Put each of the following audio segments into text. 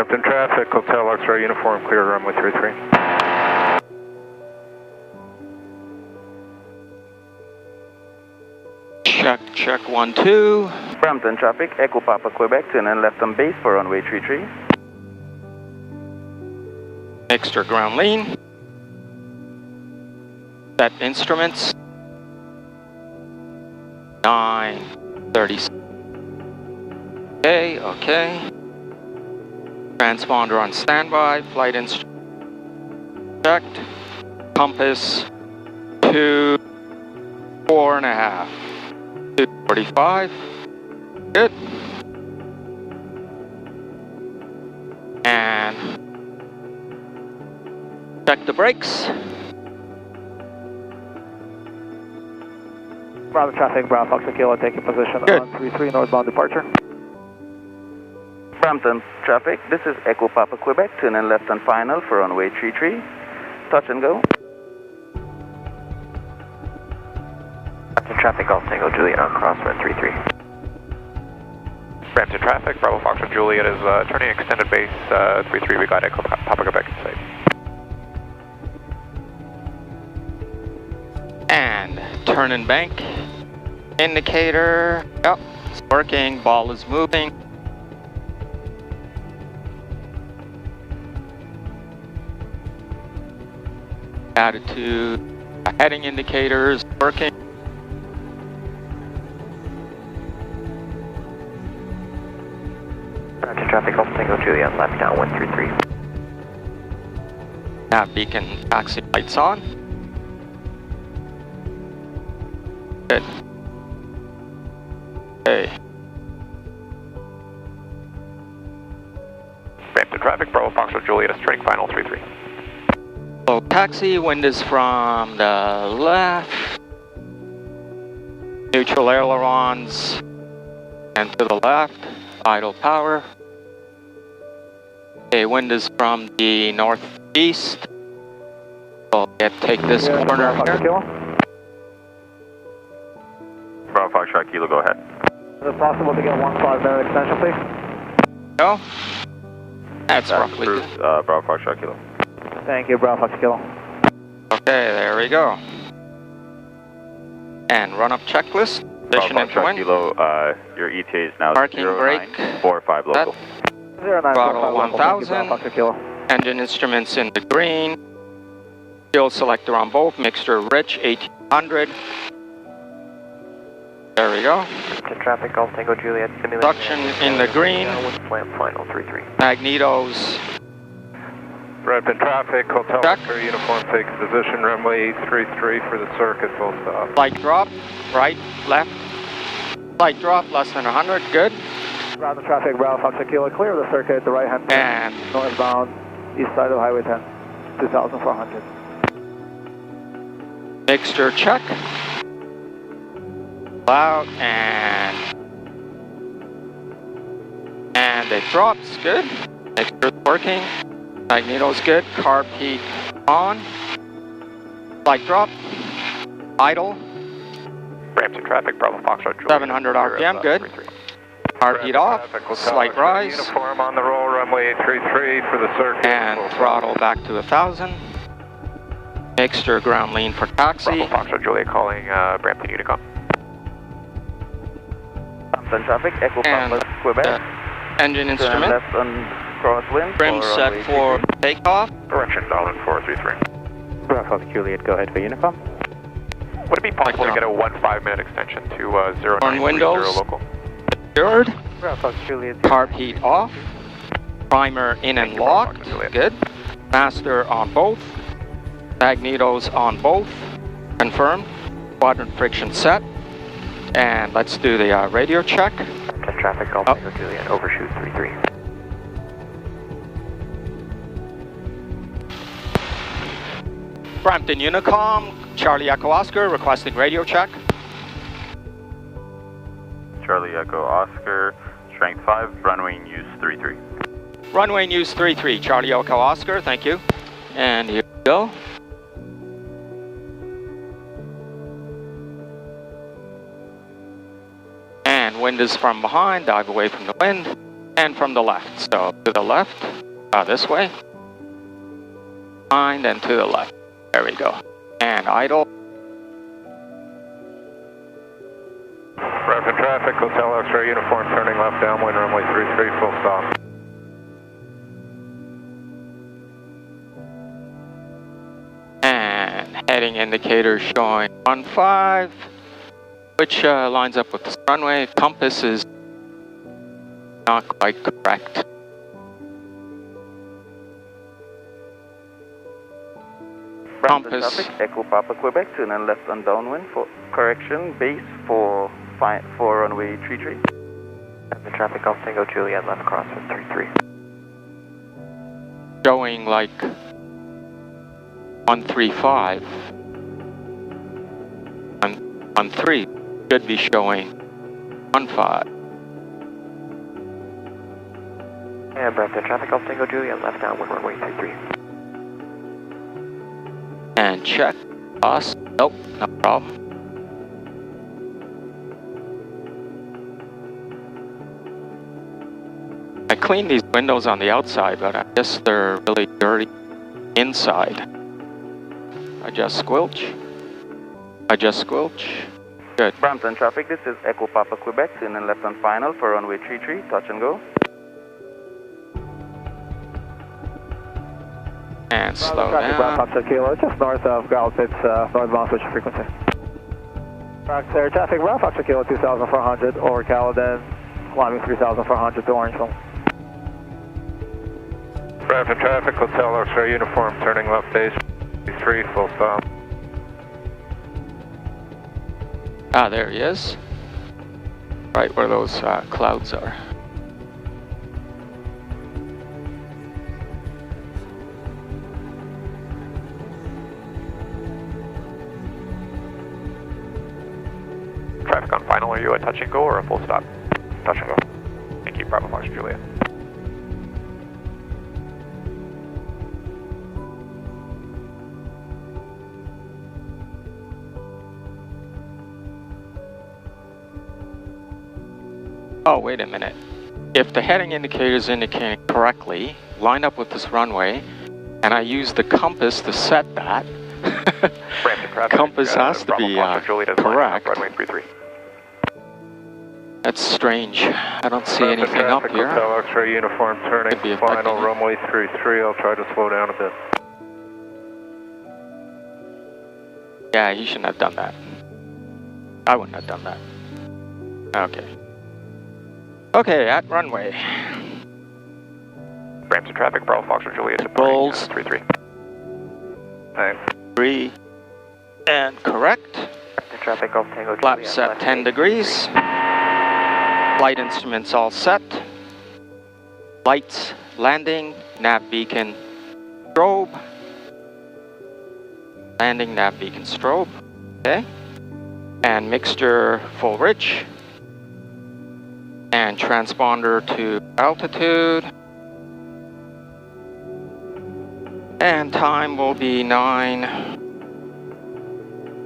Brampton traffic, Hotel X-ray uniform, clear runway 33. Check 1, 2. Brampton traffic, Echo Papa Quebec, turn and left on base for runway 33. Extra ground lean. Set instruments. 9:30. Okay. Transponder on standby. Flight instrument checked. Compass 4.5. 245. Good. And check the brakes. Bravo traffic, Bravo Fox Kilo, taking position Good. on 33 northbound departure. Brampton traffic, this is Echo Papa Quebec, turn and left on final for runway 33. Touch and go. Brampton traffic, Golf Tango Juliet on crosswind 33. Brampton traffic, Bravo Foxtrot Juliet is turning extended base 33, we got Echo Papa Quebec in sight. And turn and bank. Indicator. Yep, it's working. Ball is moving. Attitude. Heading indicators working. Brampton traffic, Golf Tango Juliet, left down 133. Nav beacon taxi lights on. Good. Okay. Brampton traffic, Bravo Foxtrot Juliet is turning final 33. So taxi, wind is from the left. Neutral ailerons and to the left. Idle power. Okay, wind is from the northeast. So take this corner here. Bravo Foxtrot Kilo, go ahead. Is it possible to get 1.5-minute extension, please? No? That's roughly approved, good. Bravo Foxtrot Kilo. Thank you, Bravo Fox Kilo. Okay, there we go. And run up checklist. Position into wind. Kilo, your ETA is now Parking brake. 0945 local. 0945 Throttle local. Thank you, 1000. Bravo Fox Kilo. Engine instruments in the green. Fuel selector on both. Mixture rich 1800. There we go. Brampton traffic, Golf Tango Juliet, simulating. Suction in the green. Plant final 33. Magnetos. Brampton traffic, Hotel Check. X-ray uniform, take position, runway 33 for the circuit, full stop. Light drop. Right, left. Light drop less than 100. Good. Bravo traffic, Bravo Fox Kilo, clear the circuit at the right hand And northbound, east side of Highway 10, 2400. mixture check. Loud and it drops. Good. Mixture's working. Magneto's good. Carb heat on. Light drop. Idle. Brampton traffic, Bravo Foxtrot Juliet. 700 RPM. Good. Carb heat off. Slight rise. Uniform on the roll, runway 33 for the circuit. And throttle back to 1000. Mixture ground lean for taxi. Bravo Foxtrot Juliet calling Brampton Unicom. Brampton traffic, Echo And Papa Quebec, engine turn and instrument. left on crosswind Trim for set runway for 33. takeoff. Direction Darwin 433. Bravo Fox Juliet, go ahead for Unicom. Would it be possible to get a 1.5-minute extension to 0930 windows. local? Secured. Bravo Fox Juliet. Carb heat off. Primer in and locked. Good. Master on both. Magnetos on both. Confirmed. Quadrant friction set. And let's do the radio check. Brampton traffic, Golf Tango Juliet, overshoot 33. Brampton Unicom, Charlie Echo Oscar, requesting radio check. Charlie Echo Oscar, strength 5, runway use 33. Runway News 33, Charlie Echo Oscar, thank you. And here we go. And wind is from behind, dive away from the wind. and from the left. So to the left, this way. Behind and to the left. There we go. And idle. Brampton traffic, Hotel X-ray uniform, turning left downwind, runway 33, full stop. And heading indicator showing 15, which lines up with this runway. Compass is not quite correct. Brampton Compass. traffic, Echo Papa Quebec, turn and left on downwind for correction, base for runway 33. The traffic Golf Tango Juliet, left crosswind 33. Showing like 135. 13 should be showing 15. And Brampton traffic Golf Tango Juliet, left downwind runway 33. And check. Us. Nope, no problem. I cleaned these windows on the outside, but I guess they're really dirty inside. Adjust squelch. Adjust squelch. Good. Brampton traffic, this is Echo Papa Quebec, turn and left on final for runway 33, touch and go. And slow Traffic down. Foxtrot Kilo, just north of Ground Pits, northbound switch frequency. Clear traffic, Bravo Foxtrot Kilo 2400 over Caledon, climbing 3400 to Orangeville. Brampton traffic, Hotel X-ray uniform, turning left base, 33, full stop. Ah, there he is. Right where those clouds are. Traffic on final, are you a touch and go or a full stop? Touch and go. Thank you, Bravo Fox Juliet. Oh, wait a minute. If the heading indicator is indicating correctly, line up with this runway, and I use the compass to set that, Brampton traffic, compass has to be correct. Runway 33. That's strange. I don't see Brampton anything up traffic, here. Hotel X-ray uniform, turning Could be affecting final, it. runway 33. I'll try to slow down a bit. Yeah, he shouldn't have done that. I wouldn't have done that. Okay. Okay, at runway. Brampton traffic, Bravo Fox Juliet, Rolls. 33. Alright. 3. And correct. The traffic Golf Tango Flap Juliet, set left 10 base degrees. Flight instruments all set. Lights, landing, nav beacon, strobe. Landing, nav beacon, strobe. Okay. And mixture full rich. And transponder to altitude. And time will be 9.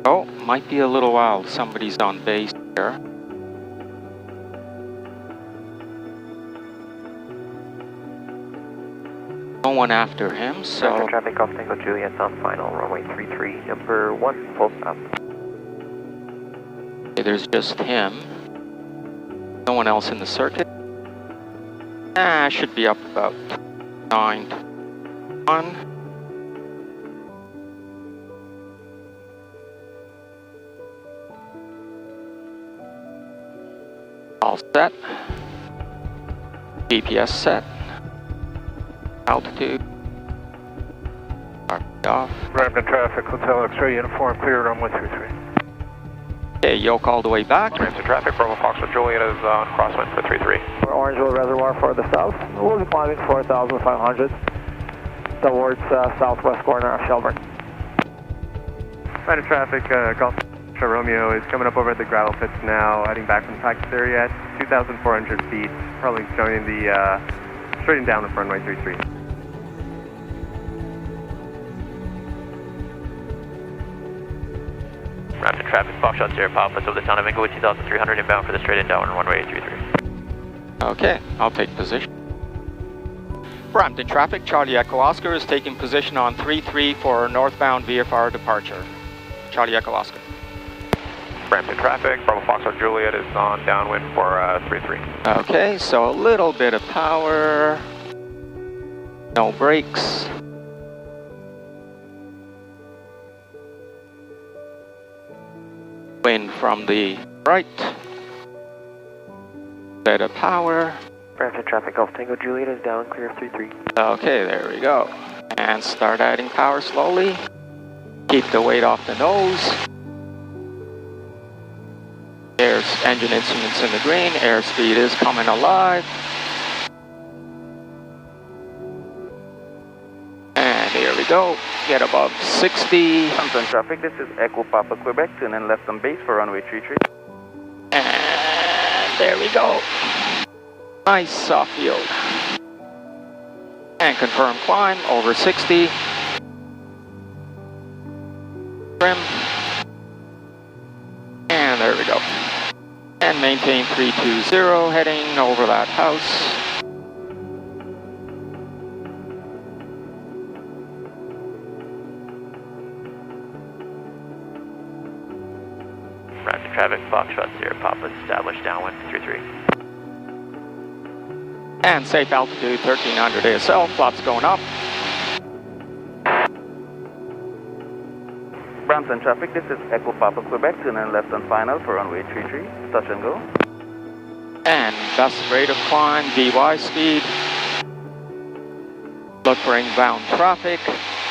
Oh, might be a little while. Somebody's on base here. No one after him, so... Brampton traffic Golf Tango Juliet on final, runway 33, number 1, full stop. Okay, there's just him. No one else in the circuit. Should be up about 9 to 1. All set. GPS set. Altitude. Off. Brampton traffic, Hotel X-ray uniform, clear runway 33. Okay, yoke all the way back. Brampton traffic, Bravo Fox Juliet is on crosswind for 33. For Orangeville Reservoir for the south, we'll be climbing 4,500 towards southwest corner of Shelburne. Brampton traffic, Golf Romeo is coming up over at the gravel pits now, heading back from the practice area at 2,400 feet, probably joining the, straighting down with runway 33. Brampton traffic, Foxtrot 0 Papa, over the town of Inglewood, 2,300 inbound for the straight and down on runway 33. Okay, I'll take position. Brampton traffic, Charlie Echo Oscar is taking position on 3-3 for northbound VFR departure. Charlie Echo Oscar. Brampton traffic, Bravo Foxtrot Juliet is on downwind for 3-3. Okay, so a little bit of power. No brakes. Wind from the right. Bit of power. Brampton traffic, Golf Tango Juliet is down, clear of 3-3. Okay, there we go. And start adding power slowly. Keep the weight off the nose. There's engine instruments in the green. Airspeed is coming alive. And here we go. Get above 60. Brampton traffic, this is Echo Papa Quebec, turning left on base for runway 33. And there we go. Nice soft yield. And confirm climb over 60. Trim. And there we go. And maintain 320 heading over that house. Brampton traffic, Foxtrot Sierra Papa established downwind 3-3. And safe altitude 1300 ASL, flaps going up. Brampton traffic, this is Echo Papa Quebec, turning left on final for runway 33, touch and go. And best rate of climb, VY speed. Look for inbound traffic,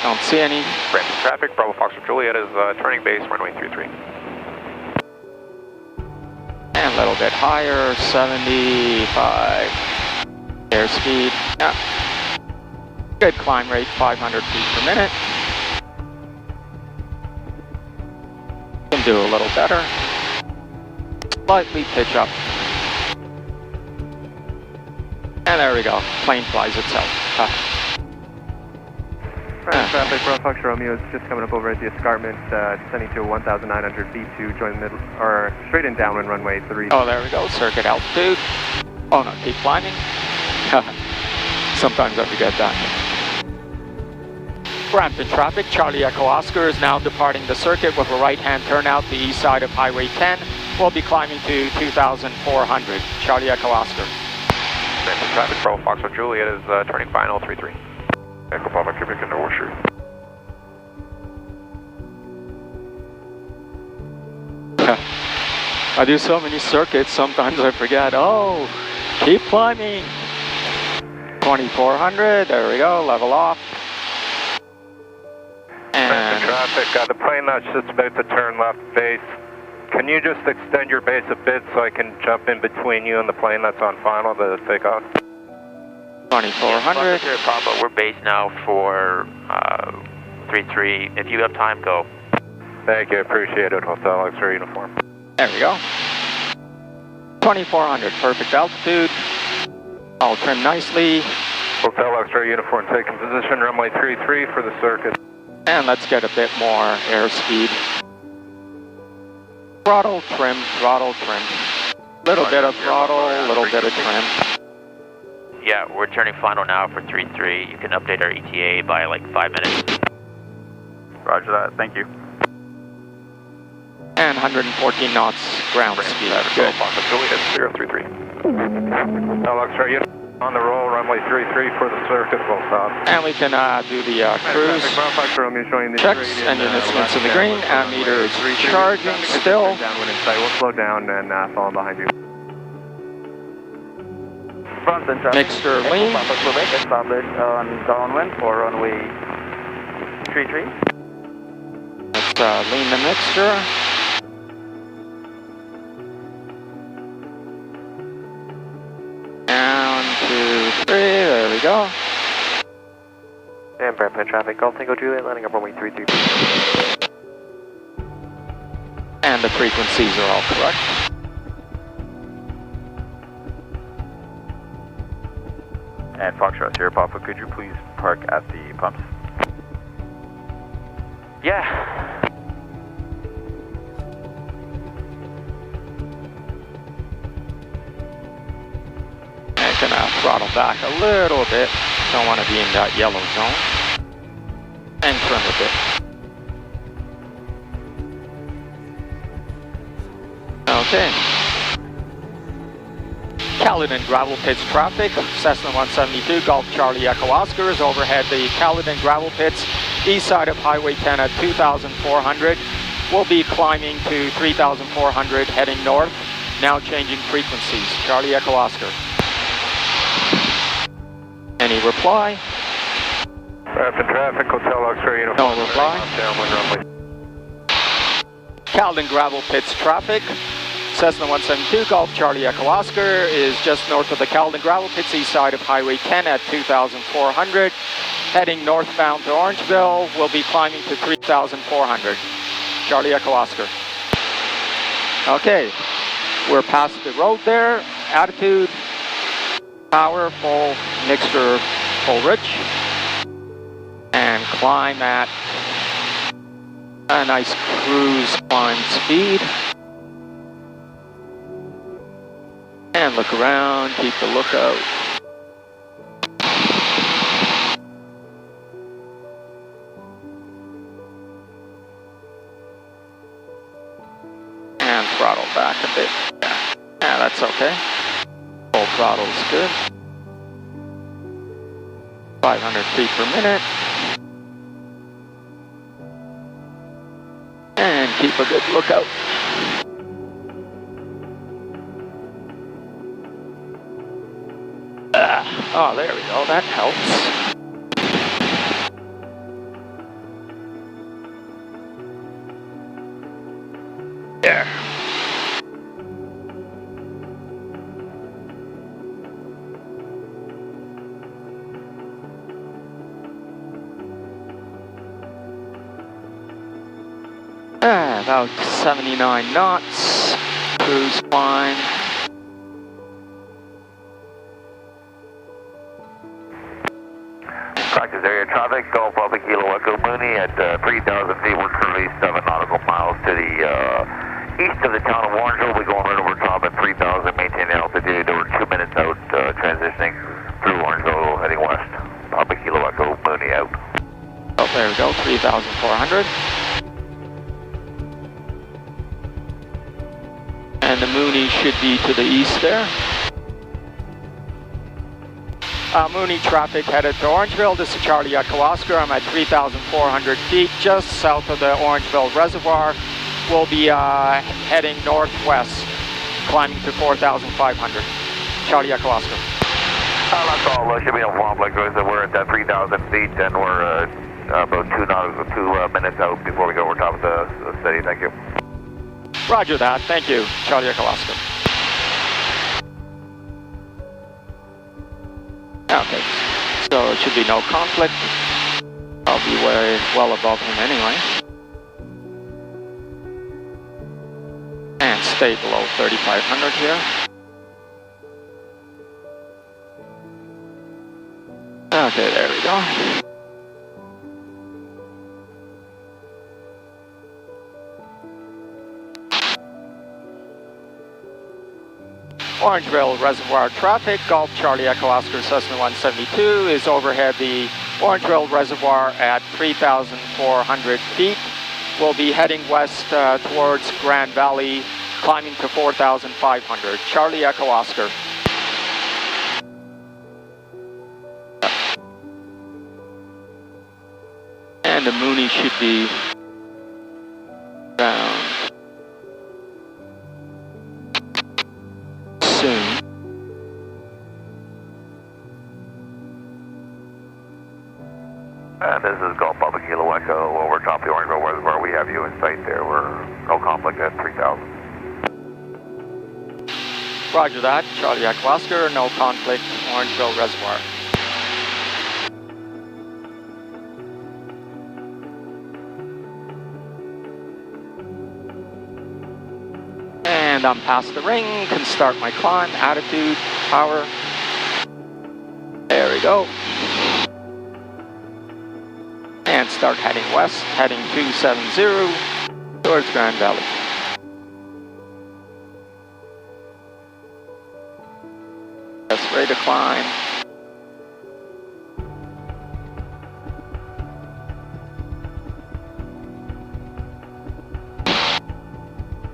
don't see any. Brampton traffic, Bravo Foxtrot Juliet is turning base, runway 33. And a little bit higher, 75. Airspeed, yeah. Good climb rate, 500 feet per minute. Can do a little better. Slightly pitch up. And there we go, plane flies itself. Brampton traffic, Bravo Foxtrot Romeo is just coming up over at the escarpment, descending to 1,900 feet to join the middle, or straight in downwind runway 3. Oh, there we go, circuit altitude. Oh no, keep climbing. Sometimes I forget that. Brampton traffic, Charlie Echo Oscar is now departing the circuit with a right-hand turnout the east side of Highway 10. We'll be climbing to 2,400. Charlie Echo Oscar. Brampton traffic, Bravo Foxtrot Juliet is turning final 3-3. Echo Papa Quebec in the washer. I do so many circuits, sometimes I forget. Oh, keep climbing. 2,400, there we go, level off. And traffic, the plane that's just about to turn left base. Can you just extend your base a bit so I can jump in between you and the plane that's on final to take off? 2,400. Sierra Papa, we're base now for 3-3. If you have time, go. Thank you, appreciate it. Hotel X-ray uniform. There we go. 2,400, perfect altitude. All trimmed nicely. Hotel X-ray uniform taking position, runway 33 for the circuit. And let's get a bit more airspeed. Throttle trim, throttle trim. Little bit of throttle, little bit of trim. Yeah, we're turning final now for 3-3. You can update our ETA by like 5 minutes. Roger that, thank you. And 114 knots ground speed. Good. Bravo Foxtrot Juliet is clear of 3-3. Hotel X-ray uniform on the roll, runway 33 for the circuit, full stop. And we can do the cruise checks, engine instruments in the green, ammeter is recharging still. Downwind in sight, we'll slow down and follow behind you. Brampton traffic, Mixture Echo lean. Papa Quebec, established on downwind for runway 33. Let's lean the mixture. Down, 2, 3, there we go. And Brampton traffic, Golf Tango Juliet, landing up runway 33. And the frequencies are all correct. And Foxtrot Sierra Papa, could you please park at the pumps? Yeah. Throttle back a little bit. Don't want to be in that yellow zone. And trim a bit. Okay. Caledon Gravel Pits traffic. Cessna 172, Golf Charlie Echo Oscar is overhead the Caledon Gravel Pits, east side of Highway 10 at 2,400. We'll be climbing to 3,400, heading north. Now changing frequencies. Charlie Echo Oscar. Any reply? Brampton traffic, Hotel Oxford Uniform. No reply. Downwind runway. Caledon Gravel Pits traffic. Cessna 172, Golf Charlie Echo Oscar is just north of the Caledon Gravel Pits, east side of Highway 10 at 2,400. Heading northbound to Orangeville. We'll be climbing to 3,400. Charlie Echo Oscar. Okay, we're past the road there. Attitude, power, full, mixture, full rich. And climb at a nice cruise climb speed. And look around, keep the lookout. And throttle back a bit. Yeah, that's okay. Full throttle is good. 500 feet per minute. And keep a good lookout. Oh, there we go. That helps. There. About 79 knots. Cruise climb. Practice area traffic, Golf Alpha Kilo Echo Mooney at 3,000 feet. We're currently 7 nautical miles to the east of the town of Orangeville. We're going right over top at 3,000, maintaining altitude. We're 2 minutes out, transitioning through Orangeville, heading west. Alpha Kilo Echo Mooney out. Oh, there we go, 3,400. And the Mooney should be to the east there. Mooney traffic headed to Orangeville. This is Charlie Echo Oscar. I'm at 3,400 feet, just south of the Orangeville Reservoir. We'll be heading northwest, climbing to 4,500. Charlie Echo Oscar. That's all. Should be no conflict. We're at 3,000 feet, and we're about 2 minutes out before we go over top of the city. Thank you. Roger that. Thank you, Charlie Echo Oscar. Okay, so it should be no conflict. I'll be way well above him anyway. And stay below 3,500 here. Okay, there we go. Orangeville Reservoir traffic, Golf Charlie Echo Oscar Cessna 172 is overhead the Orangeville Reservoir at 3,400 feet. We'll be heading west towards Grand Valley, climbing to 4,500. Charlie Echo Oscar. And the Mooney should be down soon. And this is Golf Papa Kilo Echo over top the Orangeville Reservoir. We have you in sight there. We're no conflict at 3,000. Roger that. Charlie Echo Oscar, no conflict, Orangeville Reservoir. And I'm past the ring, can start my climb, attitude, power. There we go. And start heading west, heading 270 towards Grand Valley. That's right. rate of climb.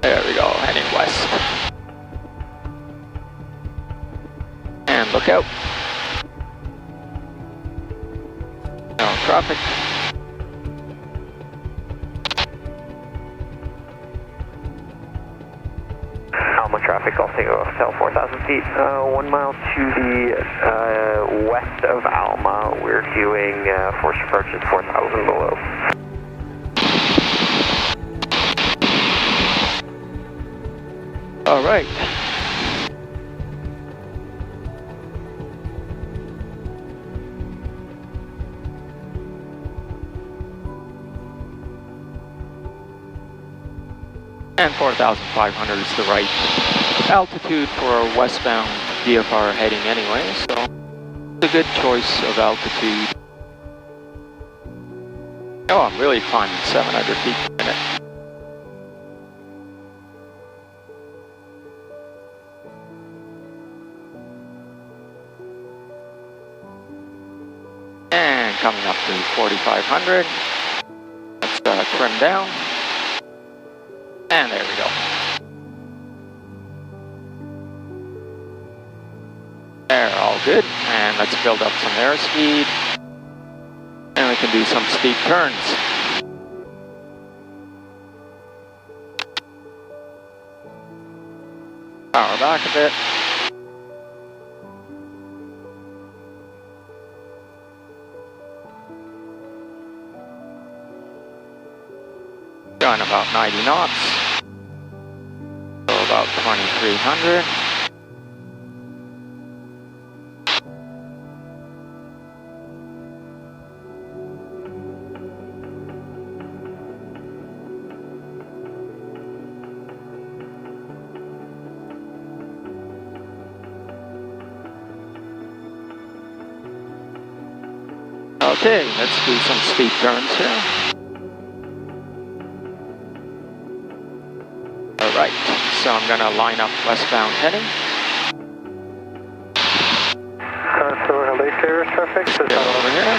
There we go, heading west. And look out. No traffic. Traffic, I'll take off till 4,000 feet. 1 mile to the west of Alma. We're queuing force approach at 4,000 below. All right. And 4,500 is the right altitude for a westbound VFR heading anyway, so it's a good choice of altitude. Oh, I'm really climbing 700 feet per minute. And coming up to 4,500. Let's trim down. And there we go. There, all good. And let's build up some airspeed. And we can do some steep turns. Power back a bit. Going about 90 knots. So about 2,300. Okay, let's do some steep turns here. Alright, so I'm going to line up westbound heading. Traffic, over here.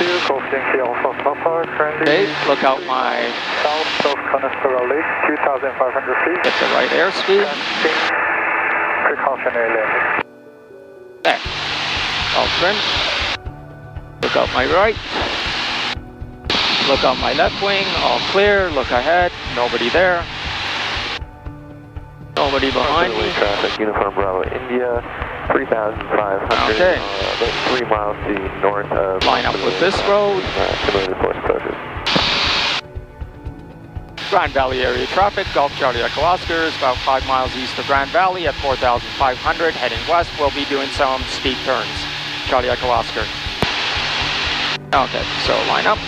Okay, look out my south Conestoga Lake, 2,500 feet. Get the right airspeed. Precautionary landing. There. All trim. Look out my right. Look out my left wing. All clear. Look ahead. Nobody there. Nobody behind me. Traffic, Uniform Bravo, India, 3,500. Okay. About 3 miles to the north of... Line up with this road. Similar to force approaches. Grand Valley area traffic. Golf Charlie Echo Oscar is about 5 miles east of Grand Valley at 4,500. Heading west, we'll be doing some steep turns. Charlie Echo Oscar. Okay, so line up.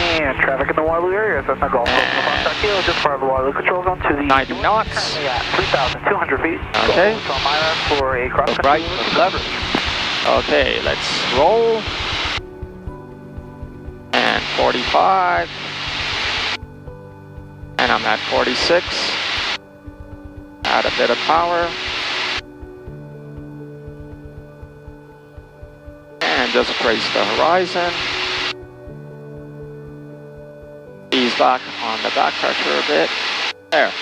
And traffic in the Waterloo area, Cessna Golf Kilo, just for the Waterloo control zone to the 90 knots. Yeah, 3,200 feet. Okay. For a cross right, leverage. Okay, let's roll. And 45. And I'm at 46. Add a bit of power. And just appraise the horizon. Ease back on the back pressure a bit. There.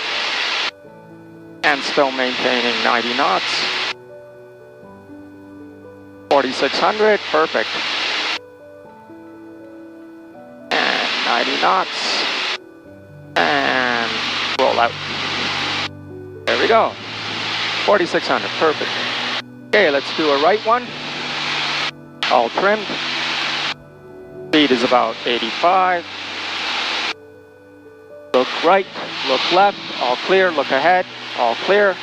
And still maintaining 90 knots. 4,600, perfect. And 90 knots. And roll out. There we go. 4,600, perfect. Okay, let's do a right one. All trimmed. Speed is about 85. Look right, look left, all clear, look ahead, all clear.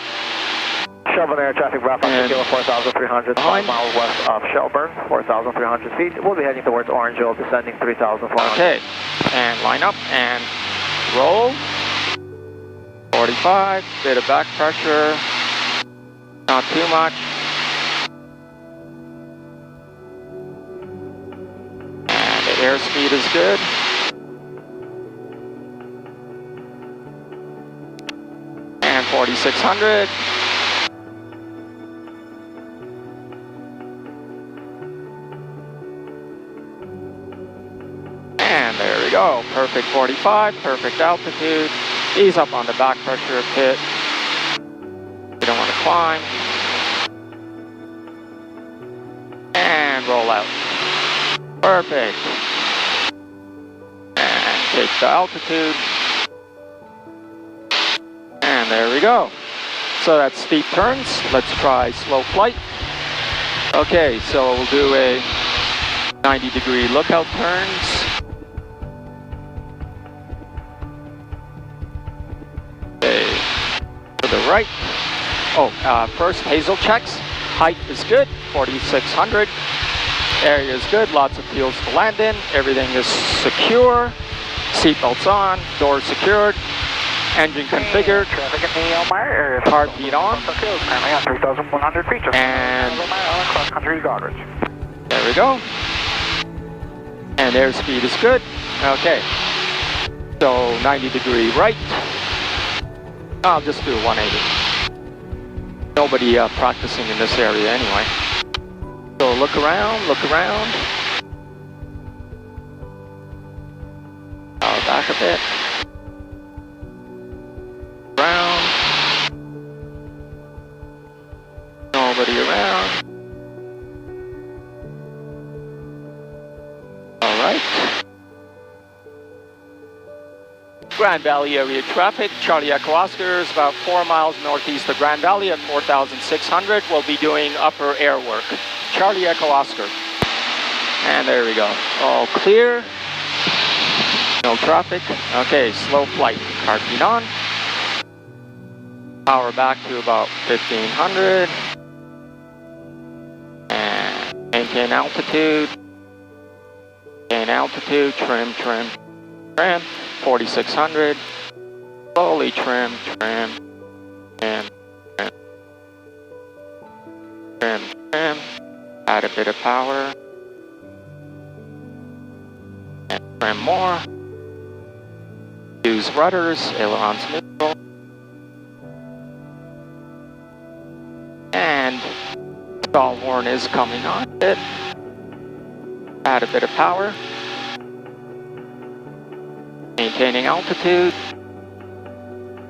Shelburne Air traffic, Bravo Kilo 4,300, 5 miles west of Shelburne, 4,300 feet. We'll be heading towards Orangeville, descending 3,400. Okay, and line up and roll. 45, bit of back pressure, not too much. And the airspeed is good. And 4,600. go. Perfect 45, perfect altitude. Ease up on the back pressure a bit. You don't want to climb. And roll out. Perfect. And take the altitude. And there we go. So that's steep turns. Let's try slow flight. Okay, so we'll do a 90-degree lookout turns. Okay, to the right. Oh, first Hazel checks. Height is good, 4,600. Area is good, lots of fields to land in. Everything is secure. Seatbelts on, doors secured. Engine configured. Traffic in the Elmire area. Heartbeat on. Currently on 3,100 feet. And cross country Goddard. there we go. And airspeed is good. Okay. So 90-degree right. I'll just do 180. Nobody practicing in this area anyway. So look around, look around. Power back a bit. Around. Nobody around. All right. Grand Valley area traffic. Charlie Echo Oscar is about 4 miles northeast of Grand Valley at 4,600. We'll be doing upper air work. Charlie Echo Oscar. And there we go. All clear. No traffic. Okay, slow flight. Heartbeat on. Power back to about 1,500. And maintain altitude. Gain altitude. Trim, trim, trim. 4,600. Slowly trim, trim, trim, trim, trim, trim. Add a bit of power. And trim more. Use rudders, ailerons neutral. And stall horn is coming on a bit. Add a bit of power. Maintaining altitude.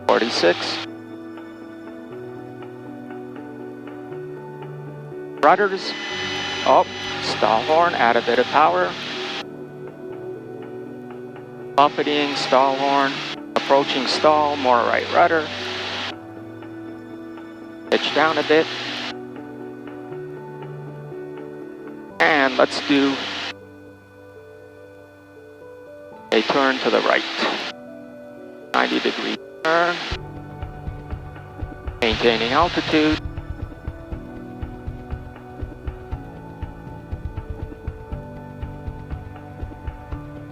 46. Rudders. Oh, stall horn, add a bit of power. Buffeting, stall horn, approaching stall, more right rudder. Pitch down a bit. And let's do a turn to the right. 90-degree turn. Maintaining altitude.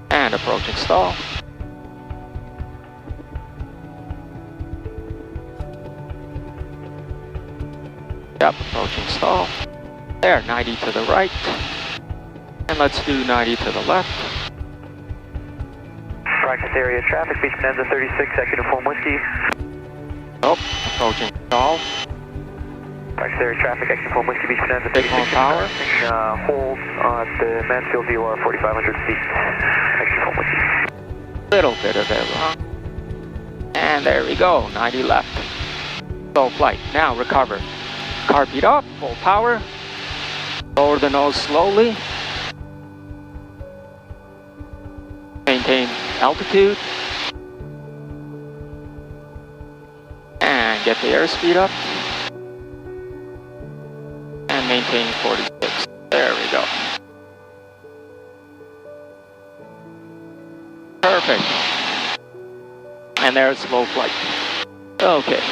And approaching stall. Yep, approaching stall. There, 90 to the right. And let's do 90 to the left. Practice area traffic, beach Bonanza 36, second uniform whiskey. Oh, approaching stall. Practice area traffic, exit uniform whiskey, beach Bonanza 36. Big more power. Hold on the Mansfield VOR 4,500 feet. Exit uniform whiskey. Little bit of aileron. And there we go, 90 left. Slow flight. Now recover. Car beat up, full power. Lower the nose slowly. Maintain altitude. And get the airspeed up. And maintain 46. There we go. Perfect. And there's slow flight. Okay.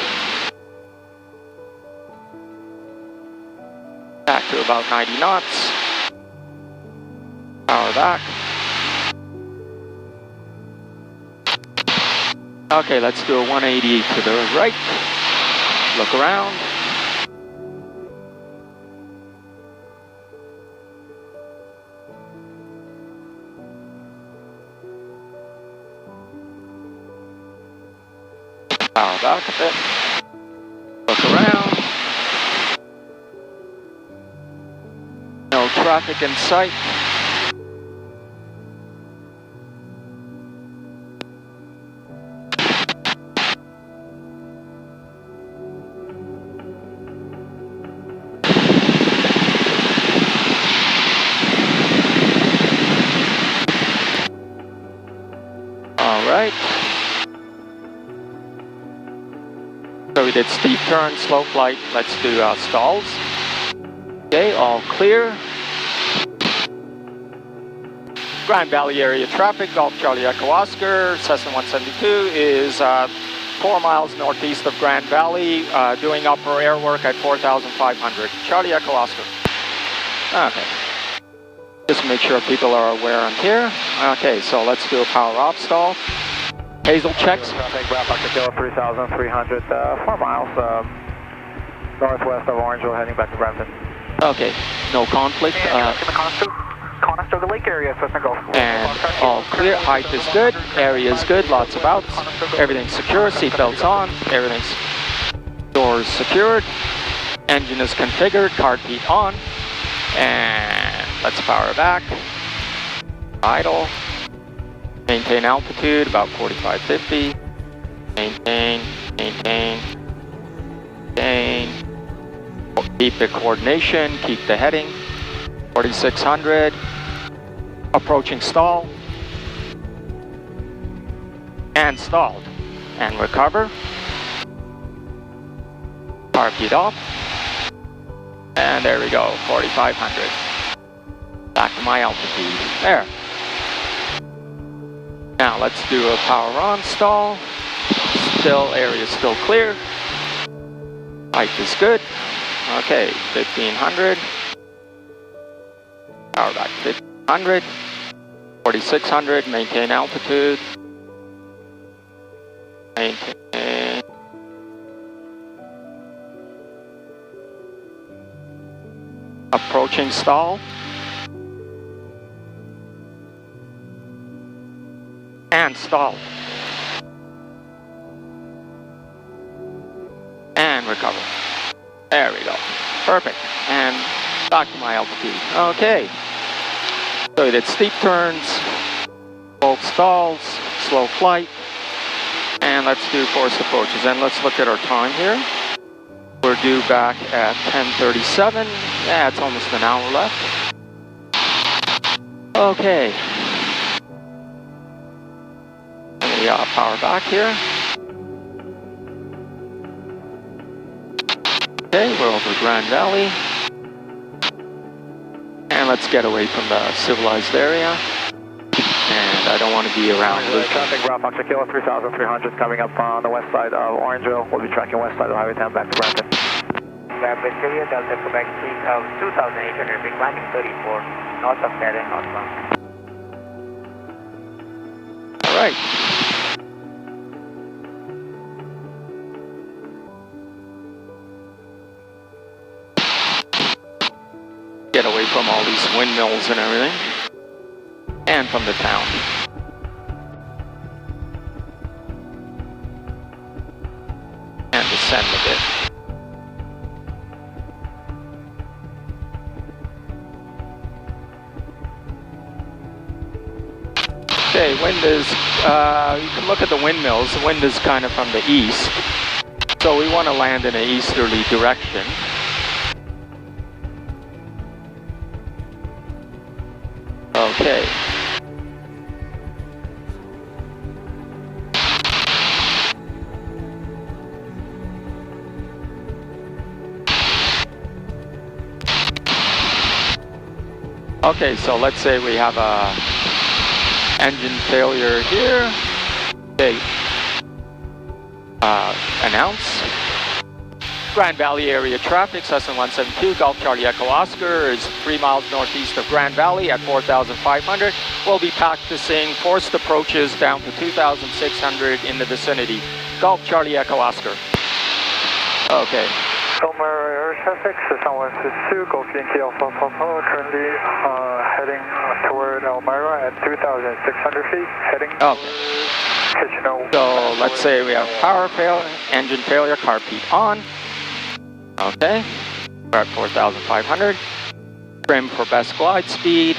Back to about 90 knots. Power back. Okay, let's do a 180 to the right. Look around. Power back a bit. Look around. No traffic in sight. So we did steep turn, slow flight. Let's do stalls. Okay, all clear. Grand Valley area traffic, Golf Charlie Echo Oscar, Cessna 172 is 4 miles northeast of Grand Valley, doing upper air work at 4,500. Charlie Echo Oscar. Okay. Just make sure people are aware I'm here. Okay, so let's do a power off stall. Hazel checks. Traffic, Brampton Kilo 3,300, 4 miles northwest of Orangeville, heading back to Brampton. Okay, no conflict. Connors to the lake area, Cessna Golf. And all clear, height is good, area is good, lots of outs, everything's secure, seatbelts on, everything's doors secured, engine is configured, car heat on, and let's power back, idle, maintain altitude about 4550, maintain, keep the coordination, keep the heading, 4600, approaching stall, and stalled, and recover, car feet off, and there we go, 4500, back to my altitude, there. Now let's do a power on stall, still, area is still clear, height is good, okay, 1500, power back 1500, 4600, maintain altitude, maintain, approaching stall, and stall, and recover, there we go, perfect, and back to my altitude, okay. So we did steep turns, both stalls, slow flight, and let's do forced approaches. And let's look at our time here. We're due back at 10:37. Yeah, it's almost an hour left. Okay. Let me power back here. Okay, we're over Grand Valley. And let's get away from the civilized area. And I don't want to be around. Traffic, Bravo Kilo 3,300 coming up on the west side of Orangeville. We'll be tracking west side of Highway 10 back to Brampton. Brampton area, Delta Quebec 2,800 feet, landing 34, north of Merritt, northbound. All right. Get away from all these windmills and everything, and from the town. And descend a bit. Okay, wind is, you can look at the windmills, the wind is kind of from the east, so we want to land in an easterly direction. Okay. Okay, so let's say we have a engine failure here. Okay. Announce. Grand Valley area traffic, Cessna 172, Golf Charlie Echo Oscar is 3 miles northeast of Grand Valley at 4,500. We'll be practicing forced approaches down to 2,600 in the vicinity. Golf Charlie Echo Oscar. Okay. Elmira air traffic, Cessna 162, Golf Yankee Alpha Papa, currently heading toward Elmira at 2,600 feet, heading. Okay. So let's say we have power failure, engine failure, car peak on. Okay, we're at 4,500. Trim for best glide speed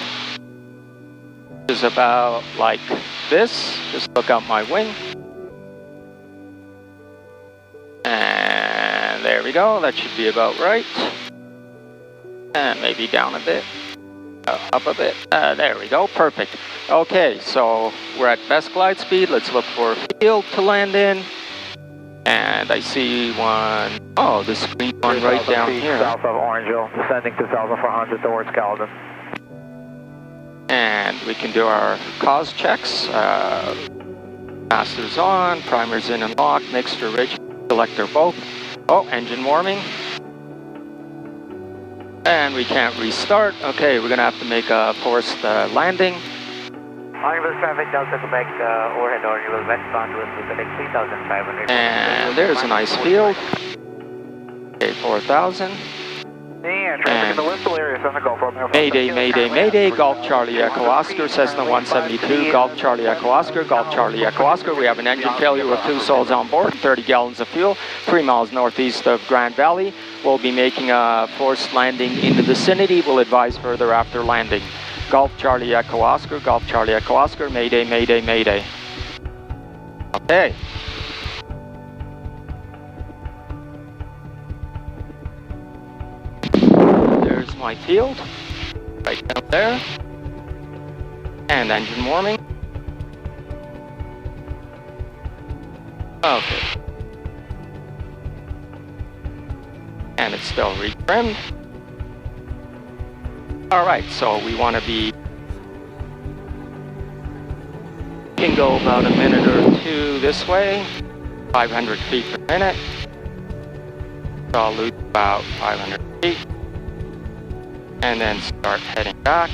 is about like this. Just look out my wing. And there we go, that should be about right. And maybe down a bit, up a bit. There we go, perfect. Okay, so we're at best glide speed. Let's look for a field to land in. And I see one, oh, this green one right down here. South of Orangeville, descending 2,400 towards Caledon. And we can do our cause checks. Master's on, primer's in and locked, mixture rich, selector both. Oh, engine warming. And we can't restart. Okay, we're gonna have to make a forced landing. Orangeville traffic, Delta Quebec, overhead Orangeville westbound to us with the 3,500. And there's a nice field. Okay, 4,000. Yeah, traffic in the Whistle area, Cessna Golf Romeo. Mayday, Mayday, Mayday, Golf Charlie Echo Oscar, Cessna 172, Golf Charlie Echo Oscar, Golf Charlie Echo Oscar. We have an engine failure with 2 souls on board, 30 gallons of fuel, 3 miles northeast of Grand Valley. We'll be making a forced landing in the vicinity. We'll advise further after landing. Golf Charlie Echo Oscar, Golf Charlie Echo Oscar, Mayday, Mayday, Mayday. Okay. There's my field, right down there. And engine warming. Okay. And it's still retrimmed. Alright, so we want to be... We can go about a minute or 2 this way, 500 feet per minute. So I'll lose about 500 feet. And then start heading back.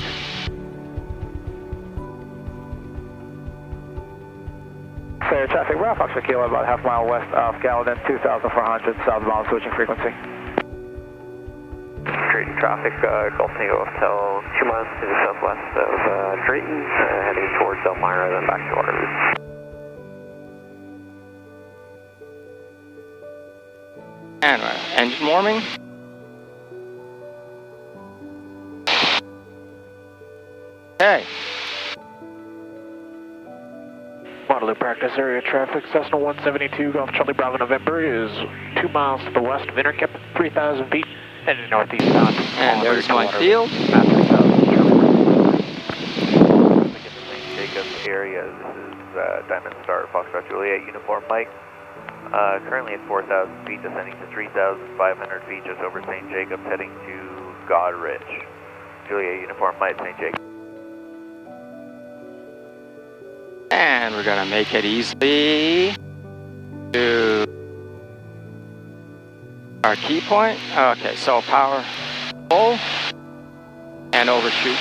Clear traffic, Bravo Fox Kilo, about half mile west of Caledon, 2,400 southbound switching frequency. Drayton traffic, Gulf Tango Hotel, 2 miles to the southwest of Drayton, heading towards Elmira, then back to Waterloo. And engine warming. Okay. Waterloo practice area traffic, Cessna 172, Golf Charlie Bravo November is 2 miles to the west of Interkip, 3,000 feet, heading northeast bound. And there's my field. Jacobs area, this is Diamond Star, Foxtrot Juliet, Uniform Mike. Currently at 4,000 feet, descending to 3,500 feet, just over St. Jacobs, heading to Godrich. Juliet, Uniform Mike, St. Jacobs. And we're gonna make it easily to our key point. Okay, so power full and overshoot.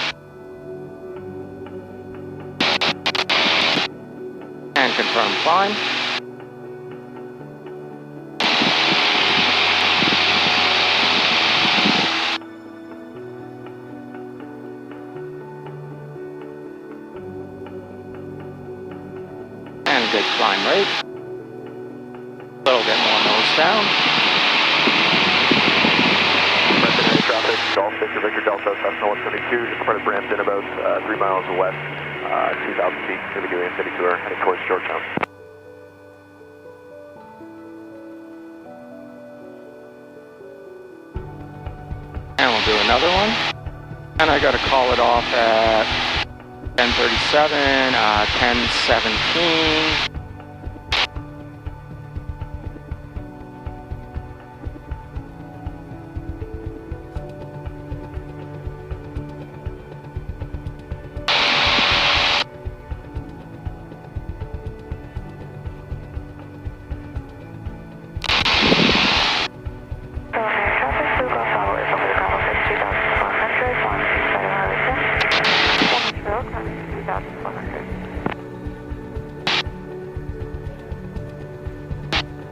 And confirm climb. Good climb rate. A little bit more nose down. Precautionary traffic, Golf Victor Delta, Cessna 172, just in front of Brampton, about 3 miles west, 2,000 feet, for the Gillian City Tour, heading towards Georgetown. And we'll do another one. And I gotta call it off at 10:37, 10:17.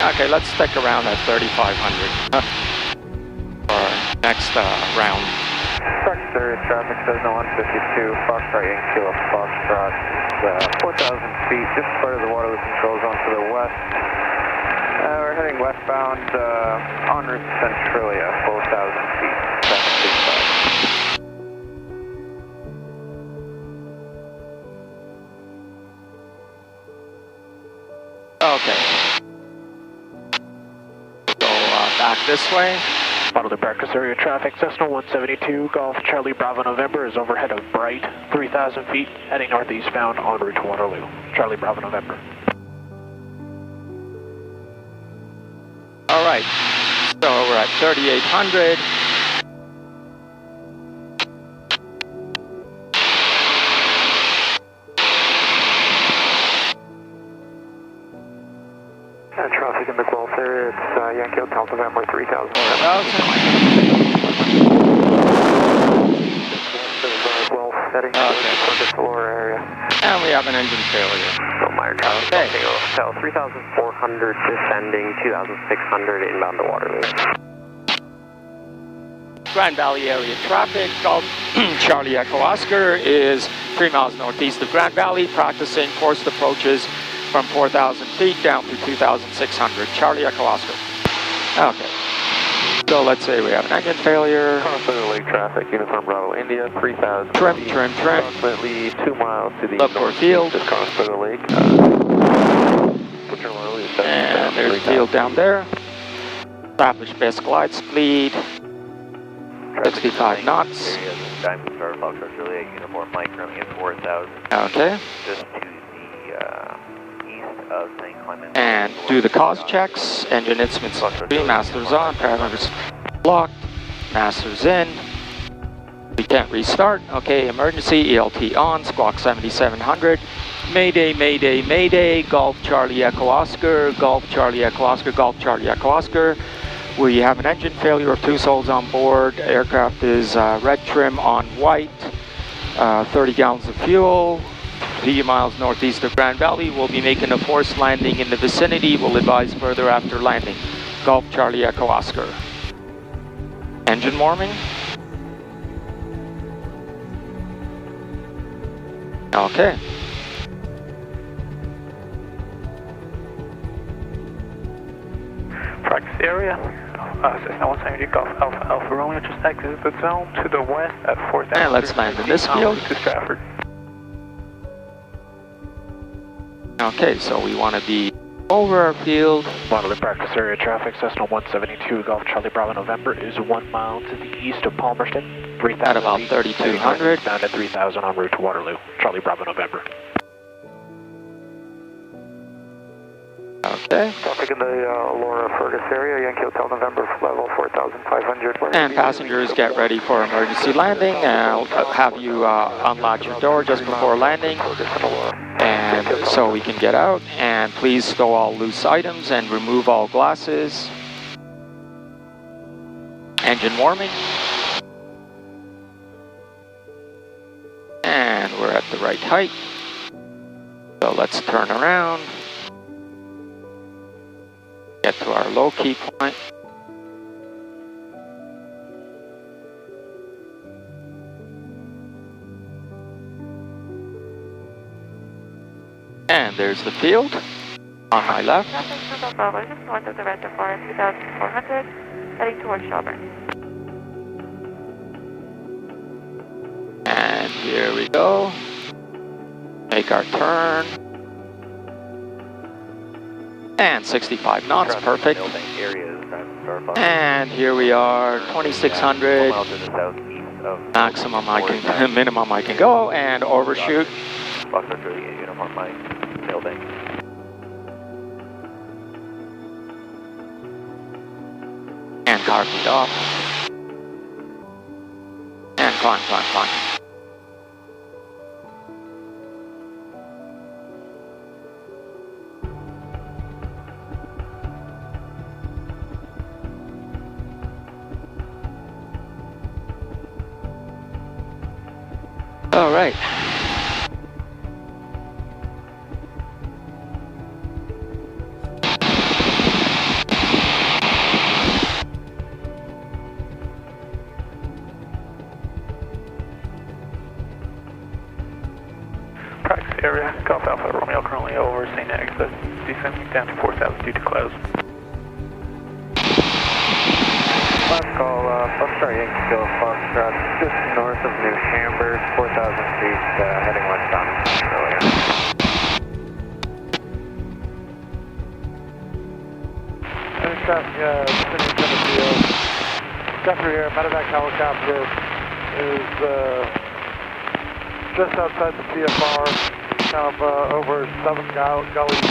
Okay, let's stick around at 3,500 for next round. Practice area traffic, Cessna 152, Foxtrot Yankee Kilo Foxtrot, 4,000 feet, just part of the Waterloo control zone to the west. We're heading westbound en route to Centralia, 4,000 feet, traffic 65. Okay. Back this way. Waterloo practice area traffic, Cessna 172, Golf Charlie Bravo November is overhead of Bright, 3,000 feet, heading northeastbound en route to Waterloo. Charlie Bravo November. All right, so we're at 3,800. Traffic in the Gulf area, it's Yankee Hotel November 3000. Gulf heading to the Flora area. And we have an engine failure. So Meyer traffic Okay. Hotel 3,400 descending, 2,600 inbound to Waterloo. Grand Valley area traffic, Golf Charlie Echo Oscar is 3 miles northeast of Grand Valley, practicing forced approaches from 4,000 feet down to 2,600. Charlie Echo Oscar. Okay. So let's say we have an engine failure. Clear Lake traffic, Uniform Bravo India, 3,000 Trim, feet, trim. approximately 2 miles to the Look for field. just across Clear Lake. And there's a field down there. Establish best glide speed. 65 knots. Diamond Star Foxtrot Juliet, Uniform Mike, currently at 4,000. Okay. Just to the east of St. Clement. And do the cause checks. Engine instruments 3, masters on, parameters locked, masters in. We can't restart. Okay, emergency, ELT on, squawk 7700. Mayday, mayday, mayday, Golf Charlie Echo Oscar, Golf Charlie Echo Oscar, Golf Charlie Echo Oscar. We have an engine failure of 2 souls on board. Aircraft is red trim on white, 30 gallons of fuel. 3 miles northeast of Grand Valley. We'll be making a forced landing in the vicinity. We'll advise further after landing. Golf Charlie Echo Oscar. Engine warming. Okay. Practice area. Cessna 170 Golf Alpha Alpha Romeo, just exit the zone to the west at 4,000. And let's land in this field. To Stratford. Okay, so we want to be over our field. Waterloo practice area traffic, Cessna 172 Golf Charlie Bravo November is 1 mile to the east of Palmerston. 3,000 at about 3,200. Down at 3,000 en route to Waterloo. Charlie Bravo November. Okay. Traffic in the Laura Fergus area, Yankee Hotel November level 4,500. And passengers get ready for emergency landing. I'll have you unlatch your door just before landing, and so we can get out. And please stow all loose items and remove all glasses. Engine warming. And we're at the right height. So let's turn around. Get to our low key point. And there's the field on my left. Just north of the reservoir, 2,400, heading towards Shelburne. And here we go. Make our turn. And 65 knots, perfect. And here we are, 2,600. Maximum I can, minimum I can go, and overshoot. And car feet off. And climb, climb, climb. All right. Practice area, Golf Alpha Romeo currently over St. Agatha, descending down to 4,000 due to clouds. Last call, Foxtrot Yankee Kill Foxtrot, just north of New Hamburg, 4,000 feet, heading westbound. Earlier. Descending to the field. Jeffrey here, medevac helicopter is just outside the CFR, kind of over 7 gullies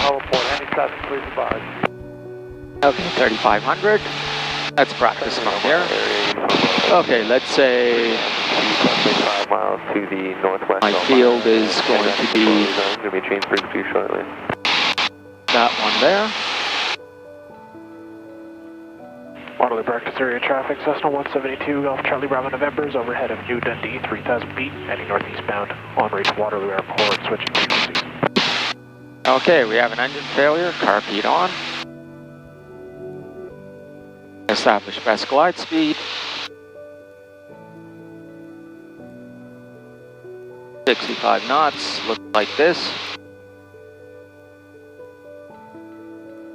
heliport. Any traffic, please advise. Okay, 3,500. Let's practice from here. Okay, let's say 5 miles to the northwest. my field is going to be going to be changed frequency shortly. that one there. Waterloo practice area traffic, Cessna 172, Golf Charlie Bravo November is overhead of New Dundee, 3,000 feet, heading northeastbound, on route to Waterloo Airport, switching frequencies. Okay, we have an engine failure, carb heat on. Establish best glide speed. 65 knots, look like this.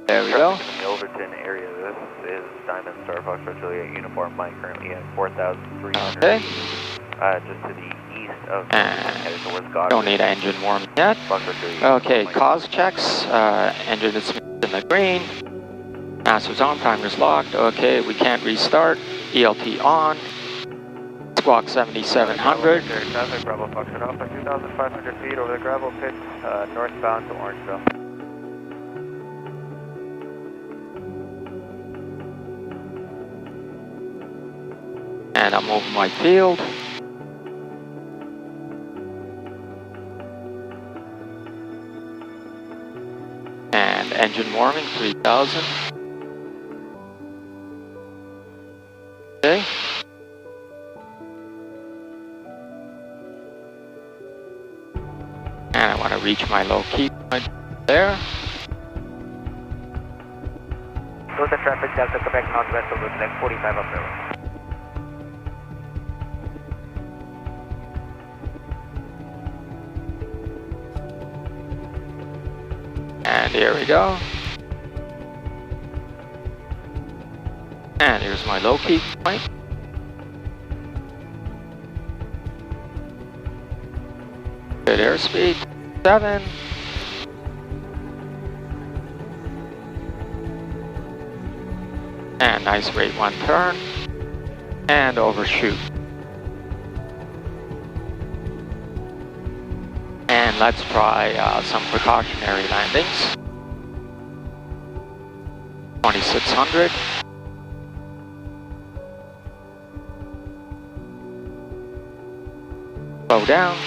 There we go. In the Overton area, this is Diamond Star Foxtrot Juliet Uniform Mike, currently at 4,300 Okay. feet. Just to the east of headed towards God. Don't need engine warm yet. Foxtrot Juliet Okay, Mike. cause checks. Engine is in the green. Master's on, primer's locked. Okay, we can't restart. ELT on. Squawk 7700. Traffic, Bravo Foxtrot Alpha, 2,500 feet over the gravel pit, northbound to Orangeville. And I'm over my field. And engine warming 3000. Okay. And I want to reach my low key point there. Go to traffic Delta Quebec northwest of route leg 45 upriver. And here we go. And here's my low key point. Good airspeed, 7. And nice rate 1 turn. And overshoot. And let's try some precautionary landings. 2600. Slow down.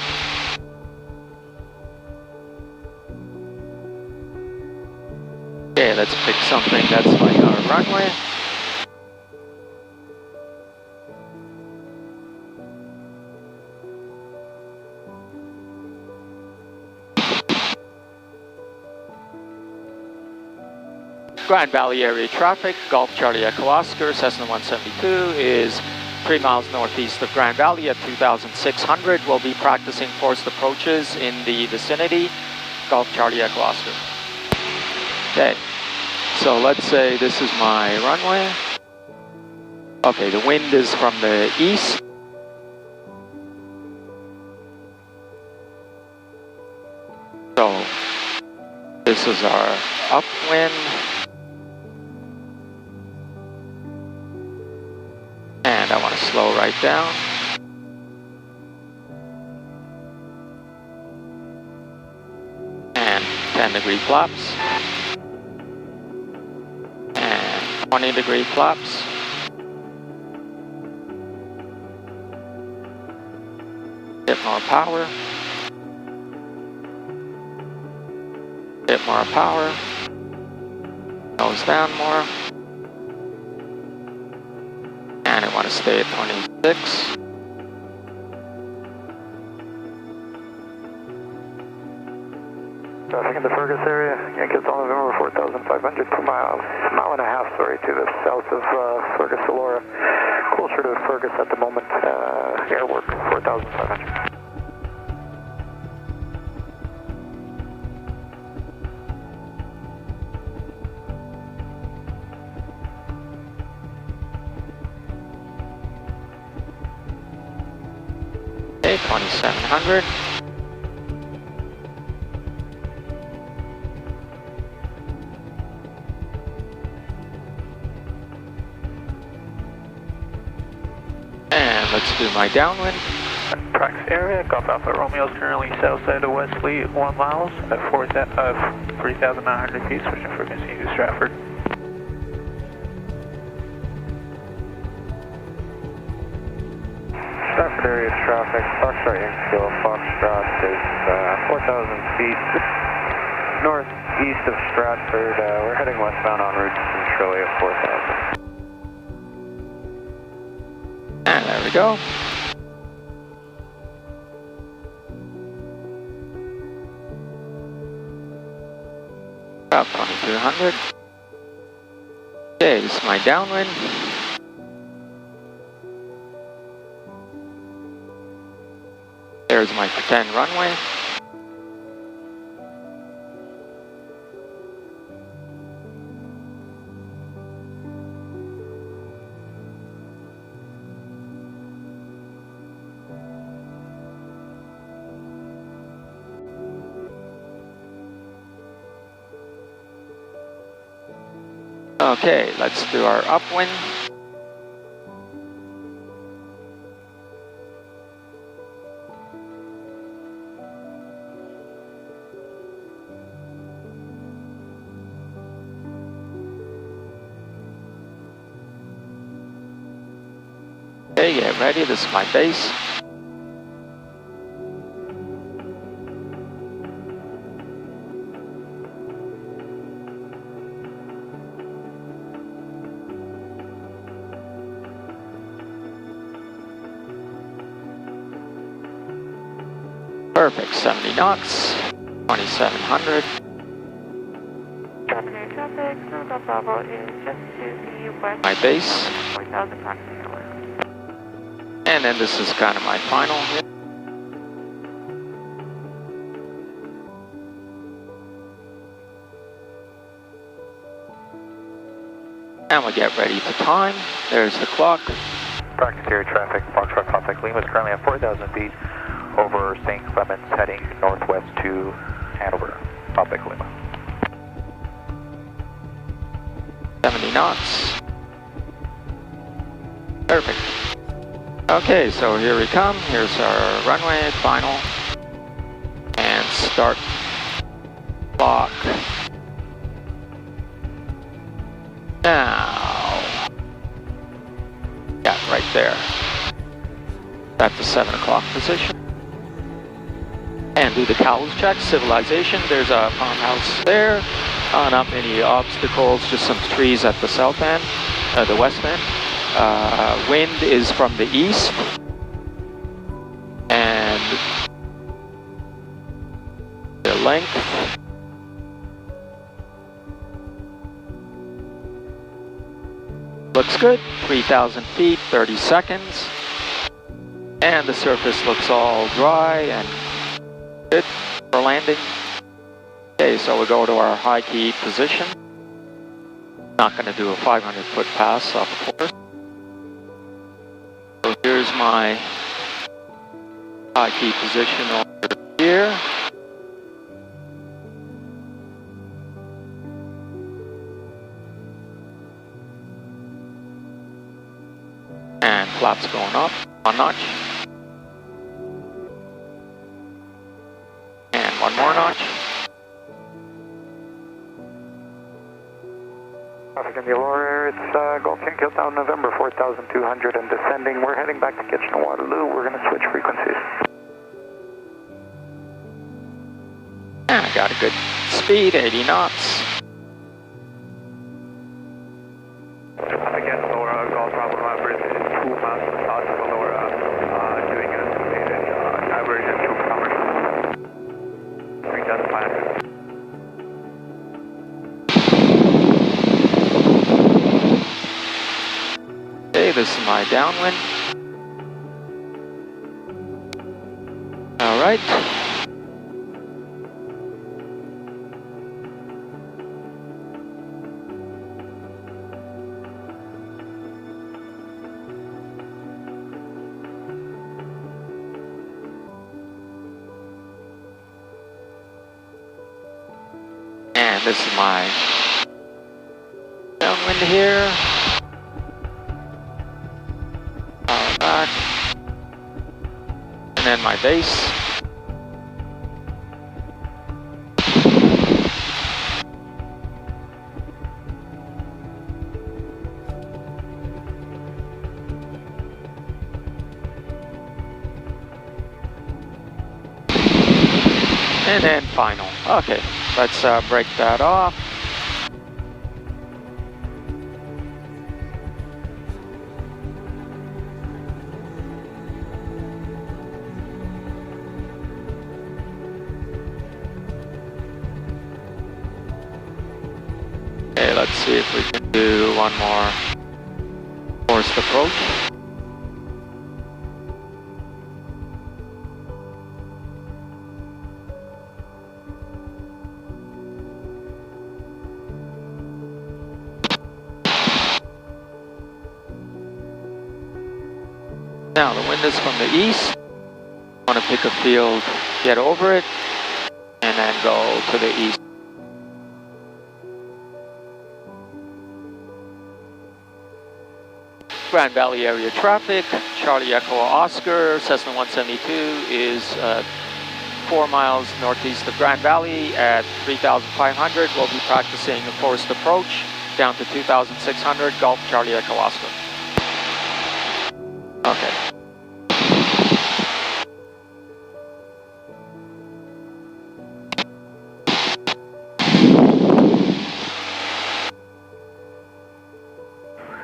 Okay, let's pick something that's like our runway. Grand Valley area traffic, Golf Charlie Echo Oscar, Cessna 172 is 3 miles northeast of Grand Valley at 2,600. We'll be practicing forced approaches in the vicinity, Golf Charlie Echo Oscar. Okay, so let's say this is my runway. Okay, the wind is from the east. So, this is our upwind. And I want to slow right down. And 10-degree flaps. And 20-degree flaps. Bit more power. Bit more power. Nose down more. And I want to stay at 26. Traffic in the Fergus area, Yankees on November 4,500 per mile. Mile and a half, sorry, to the south of Fergus, Elora. Closer to Fergus at the moment. Airwork 4,500. Okay, 2,700. And let's do my downwind. Prax area, Golf Alpha Romeo is currently south side of Wesley, 1 miles at 3,900 feet, switching frequency to Stratford. traffic, Foxtrot Yankee Kilo, Foxtrot is 4,000 feet northeast of Stratford. We're heading westbound en route to Centralia at 4,000. And there we go. About 2200. Okay, this is my downwind. There's my pretend runway. Okay, let's do our upwind. Okay, get ready, this is my base. Perfect, 70 knots, 2700. Precautionary traffic, November Bravo is just to the west. My base. 4,000 approximately. And then this is kind of my final here. And we'll get ready to time. There's the clock. Practice area traffic, Foxtrot Contact Lima is currently at 4,000 feet over St. Clements, heading northwest to Hanover, Contact Lima. 70 knots. Perfect. Okay, so here we come. Here's our runway, final. And start clock. Now. Yeah, right there. At the 7 o'clock position. And do the cows check, civilization. There's a farmhouse there. Not many obstacles, just some trees at the south end, the west end. Wind is from the east. And the length. Looks good, 3,000 feet, 30 seconds. And the surface looks all dry and good for landing. Okay, so we go to our high key position. Not going to do a 500-foot pass, of course. So here's my high key position over here. And flaps going up, 1 notch. And 1 more notch. Traffic in the Aurora, it's Golf Yankee Town, November 4,200 and descending. We're heading back to Kitchener-Waterloo. We're going to switch frequencies. And I got a good speed, 80 knots. Again, Aurora, Golf Bravo November is 2 miles south of Aurora, doing an estimated diversion to commercial. Bring down the pilot. Okay, this is my downwind. All right. And this is my downwind here. Back. And then my base. And then final. Okay, let's break that off. Okay, let's see if we can do one more forced approach. Now the wind is from the east. I want to pick a field, get over it, and then go to the east. Grand Valley area traffic, Charlie Echo Oscar, Cessna 172 is 4 miles northeast of Grand Valley at 3,500. We'll be practicing a forced approach down to 2,600, Golf Charlie Echo Oscar. Okay.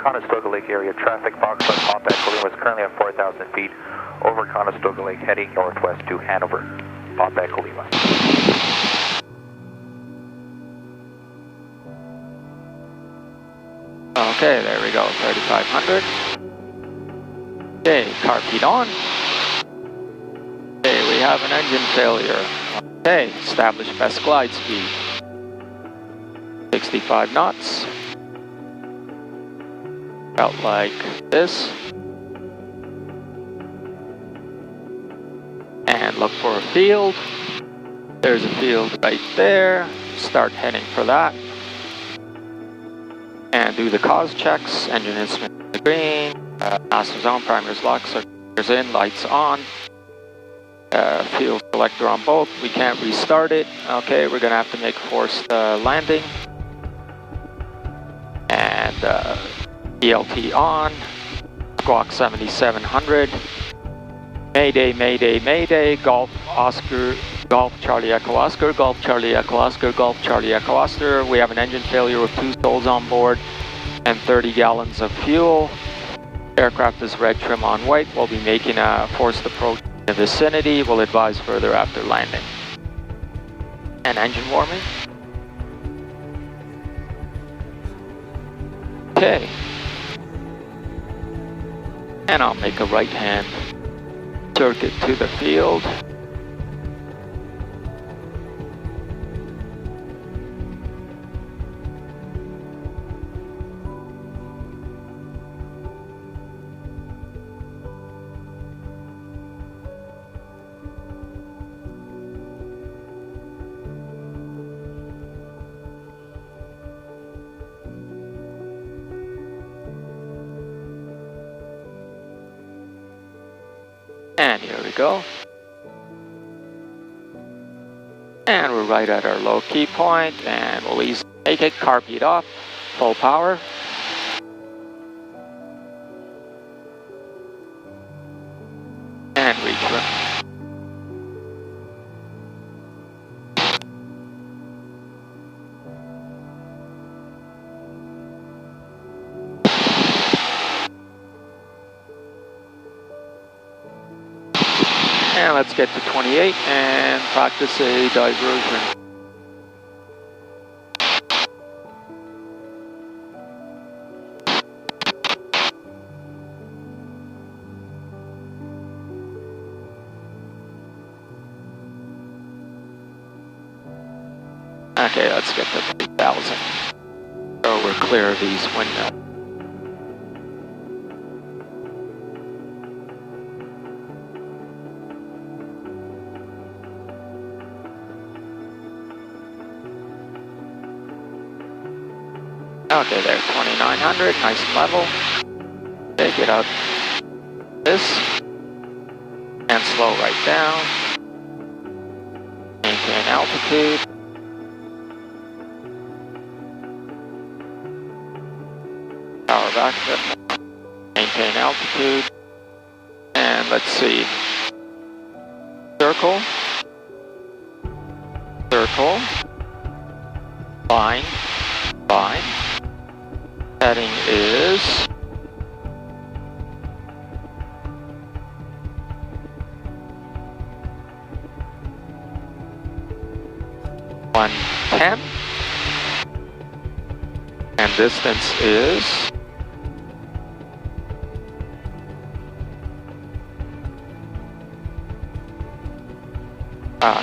Conestoga Lake area traffic, Foxtrot Pop Echo Lima is currently at 4,000 feet over Conestoga Lake heading northwest to Hanover. Pop Echo Lima. Okay, there we go, 3,500. Okay, carpet on. Okay, we have an engine failure. Okay, establish best glide speed. 65 knots. Out like this. And look for a field. There's a field right there. Start heading for that. And do the cause checks. Engine instrument in the green. Master's on, primers locked, circulators in, lights on. Fuel selector on both. We can't restart it. Okay, we're gonna have to make a forced landing. And ELT on. Squawk 7700. Mayday, Mayday, Mayday. Golf Oscar, Golf Charlie Echo Oscar, Golf Charlie Echo Oscar, Golf Charlie Echo Oscar. We have an engine failure with 2 souls on board and 30 gallons of fuel. Aircraft is red, trim on white. We'll be making a forced approach in the vicinity. We'll advise further after landing. And engine warming. Okay. And I'll make a right-hand circuit to the field. And here we go. And we're right at our low key point, and we'll easily make it, carpet off, full power. And retrim. And let's get to 28 and practice a diversion. Okay, let's get to 3,000. So we're clear of these windmills. Okay, there's 2,900, nice and level. Okay, get out this, and slow right down. Maintain altitude. Power back a bit more. Maintain altitude. And let's see. Circle. vertical. Line. Heading is 110. And distance is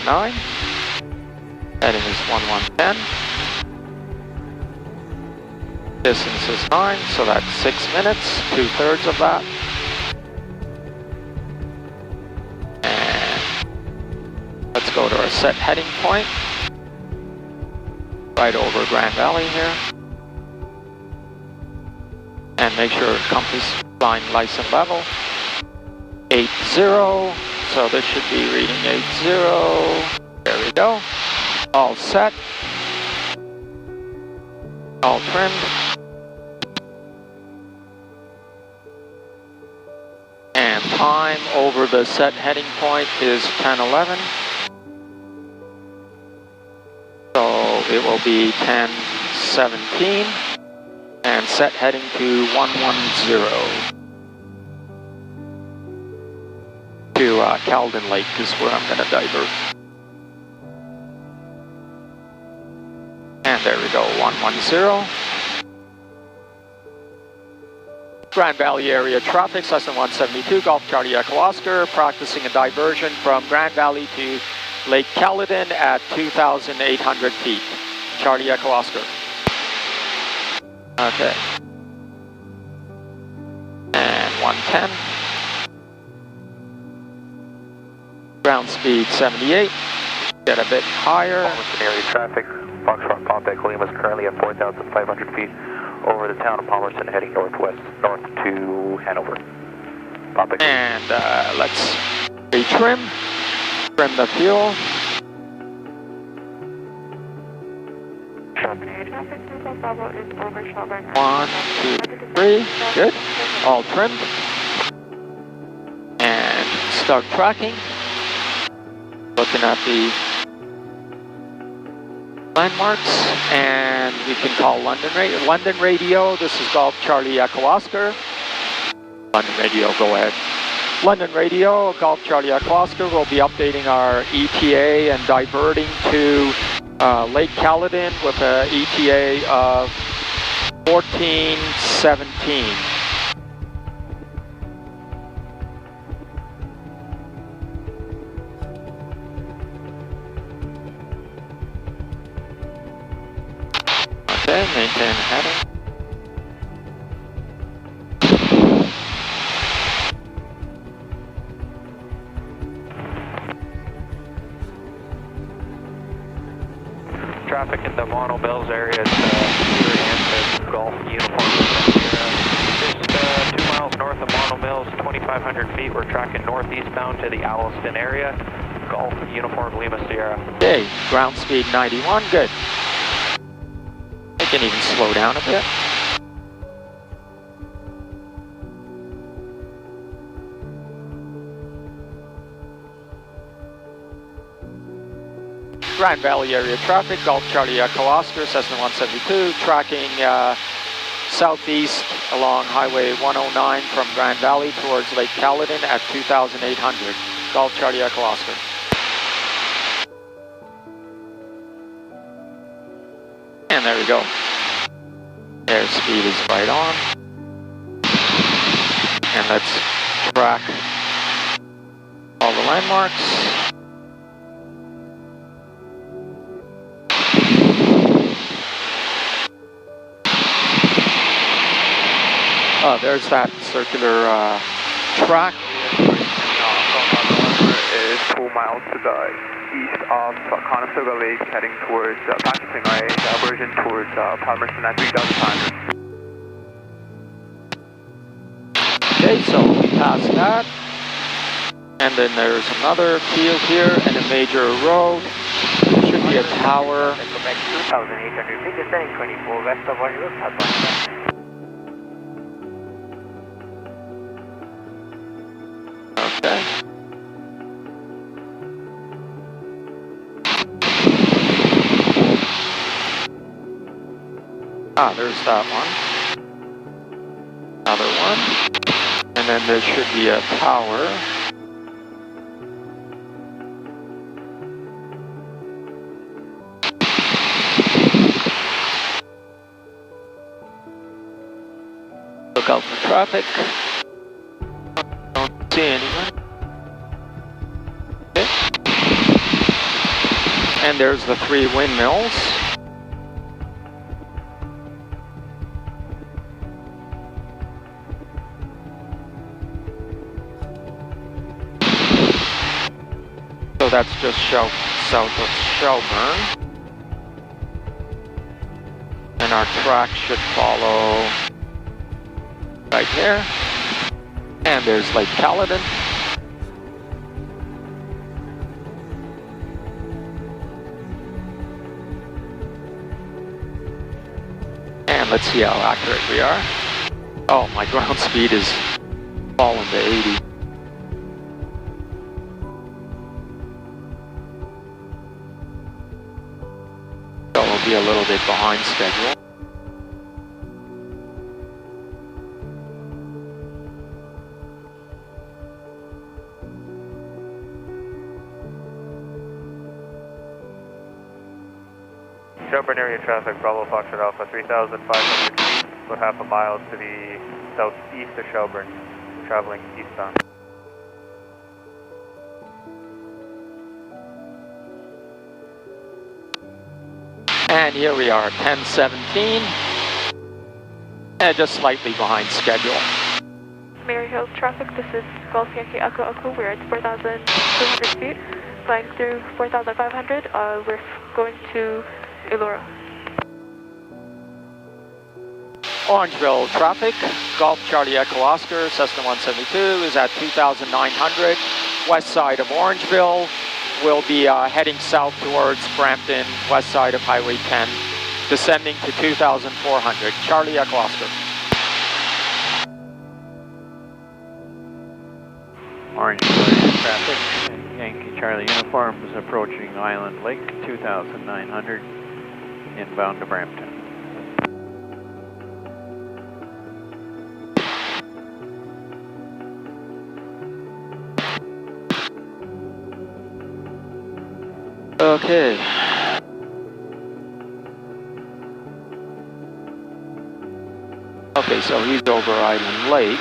9. Heading is 1110. Distance is 9, so that's 6 minutes, 2/3 of that. And let's go to our set heading point. Right over Grand Valley here. And make sure compass line license level. 80, so this should be reading 80. There we go. All set. All trimmed. And time over the set heading point is 10:11. So it will be 10:17. And set heading to 110. To Calden Lake is where I'm going to divert. And there we go, 110. Grand Valley area traffic, Cessna 172, Golf Charlie Echo Oscar, practicing a diversion from Grand Valley to Lake Caledon at 2,800 feet. Charlie Echo Oscar. Okay. And 110. Ground speed 78. Get a bit higher. Palmerston area traffic. Foxtrot Pompey Lima is currently at 4,500 feet over the town of Palmerston, heading north to Hanover. Pompey. And let's retrim. Trim the fuel. One, two, three. Good. All trimmed. And start tracking. Looking at the landmarks, and we can call London Radio. This is Golf Charlie Echo Oscar. London Radio, go ahead. London Radio, Golf Charlie Echo Oscar. We'll be updating our ETA and diverting to Lake Caledon with an ETA of 1417. Okay, maintain heading. Traffic in the Mono Bells area is Sierra Golf Uniform Sierra. Just 2 miles north of Mono Mills, 2,500 feet. We're tracking northeast bound to the Alliston area. Golf Uniform Lima Sierra. Okay, ground speed 91, good. I can even slow down a bit. Grand Valley area traffic, Golf Charlie Echo Oscar, Cessna 172, tracking southeast along Highway 109 from Grand Valley towards Lake Caledon at 2,800. Golf Charlie Echo Oscar. And there we go. Airspeed is right on. And let's track all the landmarks. There's that circular track. Is 2 miles to the east of Conestoga Lake, heading towards practicing a diversion towards Palmerston at 3,500. Okay, so we passed that. And then there's another field here and a major road. Should be a tower. Quebec 2,800 feet, descending 24 west of Runways, southbound. Okay. Ah, there's that one. Another one. And then there should be a tower. Look out for traffic. Don't see anyone. Okay. And there's the 3 windmills. So that's just south of Shelburne. And our track should follow right there. And there's Lake Caledon. And let's see how accurate we are. Oh, my ground speed is fallen to 80. So we'll be a little bit behind schedule. Shelburne area traffic, Bravo Foxtrot Alpha, 3,500 feet, about half a mile to the southeast of Shelburne, traveling eastbound. And here we are, 10:17, and just slightly behind schedule. Mary Hills traffic, this is Golf Yankee Echo Echo, we're at 4,200 feet, flying through 4,500, we're going to Elora. Orangeville traffic, Golf Charlie Echo Oscar, Cessna 172 is at 2,900, west side of Orangeville. We'll be heading south towards Brampton, west side of Highway 10, descending to 2,400. Charlie Echo Oscar. Orangeville traffic, Yankee Charlie uniforms approaching Island Lake, 2,900, inbound to Brampton. Okay. Okay, so he's over Island Lake.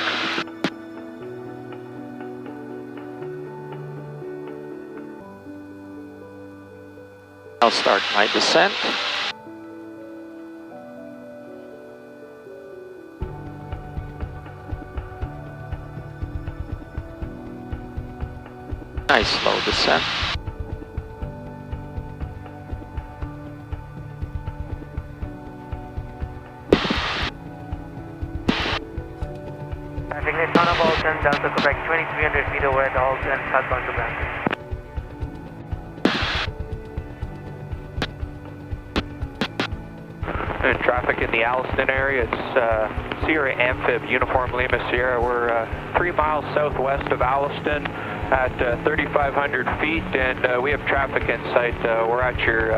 I'll start my descent. Nice slow descent. Traffic next on Bolton, Delta Quebec 2,300 feet away at Alton, southbound to Brampton. Traffic in the Alliston area, it's Sierra Amphib, Uniform Lima Sierra. We're 3 miles southwest of Alliston at 3,500 feet, and we have traffic in sight. We're at your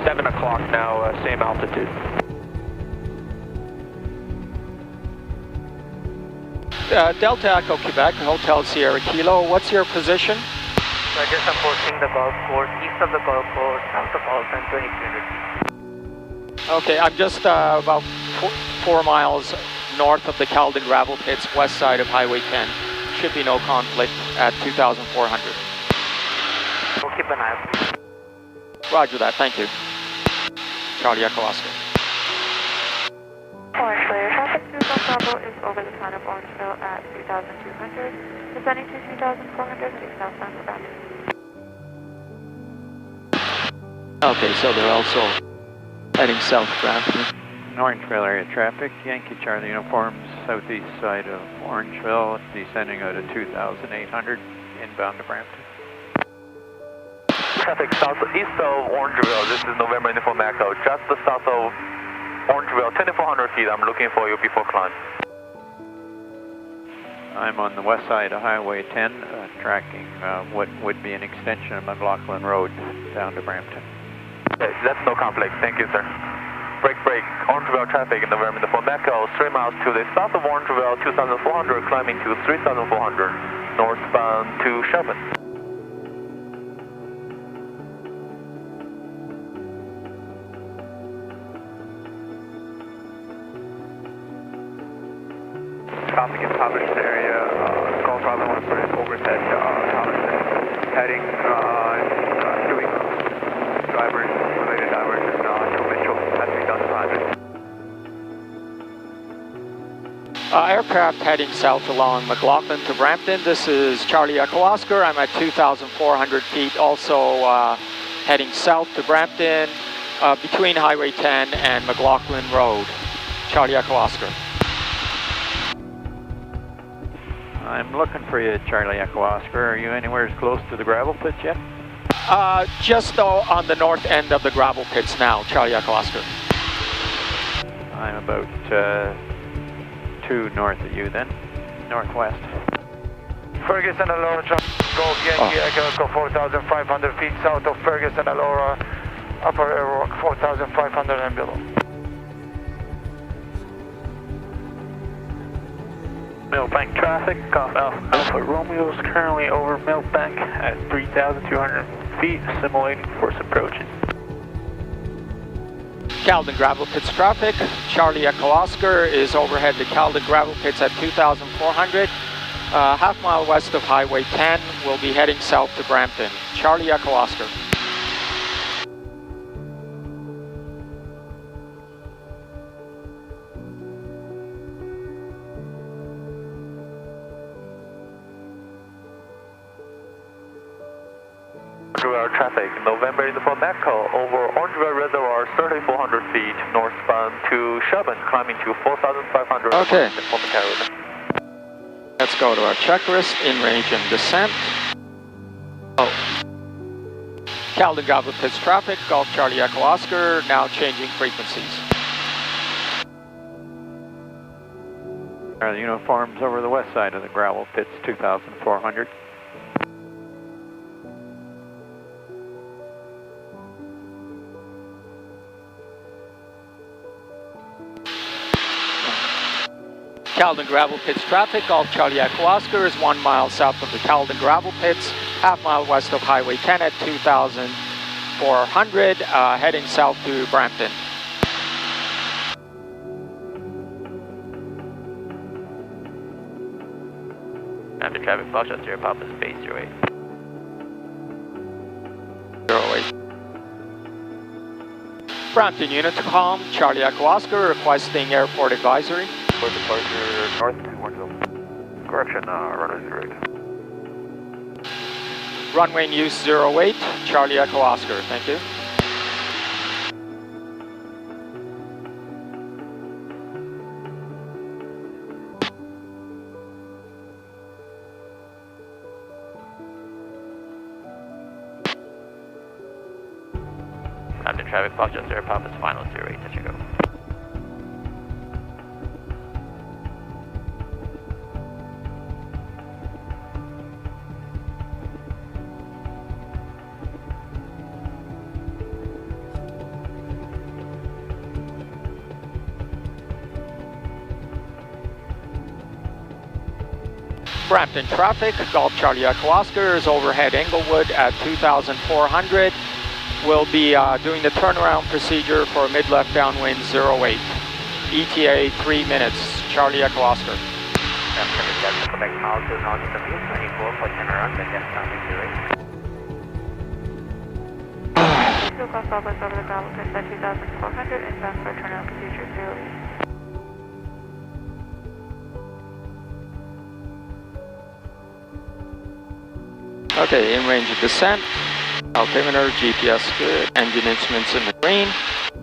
7 o'clock now, same altitude. Delta Echo Quebec, Hotel Sierra Kilo, what's your position? So just approaching the golf course, east of the golf course, south of Alton, 2,300 feet. Okay, I'm just about 4 miles north of the Caledon gravel pits, west side of Highway 10. Should be no conflict at 2,400. We'll keep an eye out. Roger that, thank you. Charlie Echo Oscar. Orangeville traffic, Susan Bravo is over the town of Orangeville at 3,200, descending to 2,400, heading southbound to Brampton. Okay, so they're also heading south Brampton. Orangeville area traffic, Yankee Charlie uniforms, southeast side of Orangeville, descending out of 2,800, inbound to Brampton. Traffic southeast of Orangeville, this is November Uniform Echo, just south of Orangeville, 2,400 feet, I'm looking for you before climb. I'm on the west side of Highway 10, tracking what would be an extension of McLaughlin Road down to Brampton. Okay, that's no conflict, thank you, sir. break, Orangeville traffic in November for Echo, 3 miles to the south of Orangeville, 2,400, climbing to 3,400, northbound to Shelburne. Traffic in Diversion area, Golf Bravo 1 for an overhead, Harrison, heading, doing driver-related diversion, to Mitchell, that's being done private. Aircraft heading south along McLaughlin to Brampton. This is Charlie Echo Oscar. I'm at 2,400 feet, also heading south to Brampton, between Highway 10 and McLaughlin Road. Charlie Echo Oscar. I'm looking for you, Charlie Echo Oscar. Are you anywhere as close to the gravel pits yet? Just on the north end of the gravel pits now, Charlie Echo Oscar. I'm about 2 north of you then, northwest. Ferguson, Alora, Golf Yankee, Echo 4,500 feet south of Ferguson, Alora, upper Airwalk, 4,500 and below. Millbank traffic, Alpha Romeo is currently over Millbank at 3,200 feet, assimilating force approaching. Calden Gravel Pits traffic, Charlie Echo Oscar is overhead the Calden Gravel Pits at 2,400. Half mile west of Highway 10, we'll be heading south to Brampton. Charlie Echo Oscar. Orangeville traffic, November uniform Echo, over Orangeville Reservoir, 3,400 feet, northbound to Shelburne, climbing to 4,500. Okay. Let's go to our checklist, in range and descent. Calden Gravel Pits traffic, Golf Charlie Echo Oscar, now changing frequencies. Our uniforms over the west side of the gravel pits, 2,400. Calden Gravel Pits traffic, Golf Charlie Echo Oscar is 1 mile south of the Calden Gravel Pits, half mile west of Highway 10 at 2,400, heading south to Brampton. After traffic, Foxtrot Sierra Papa Space 08. 08. Brampton unit to calm, Charlie Echo Oscar requesting airport advisory. For departure north to Orangeville. Correction, runway 08. Runway News 08, Charlie Echo Oscar, thank you. After traffic, Foxtrot Sierra Papa's final 08, let you go. Brampton traffic, Golf Charlie Echo Oscar is overhead Englewood at 2,400. We'll be doing the turnaround procedure for mid-left downwind 08. ETA 3 minutes, Charlie Echo Oscar. Quebec miles to north of you, 24 for turnaround, then just coming to So Golf Bravo over the gravel pits at 2,400 and bound for turnaround procedure 08. Okay, in range of descent, altimeter, GPS good, engine instruments in the green,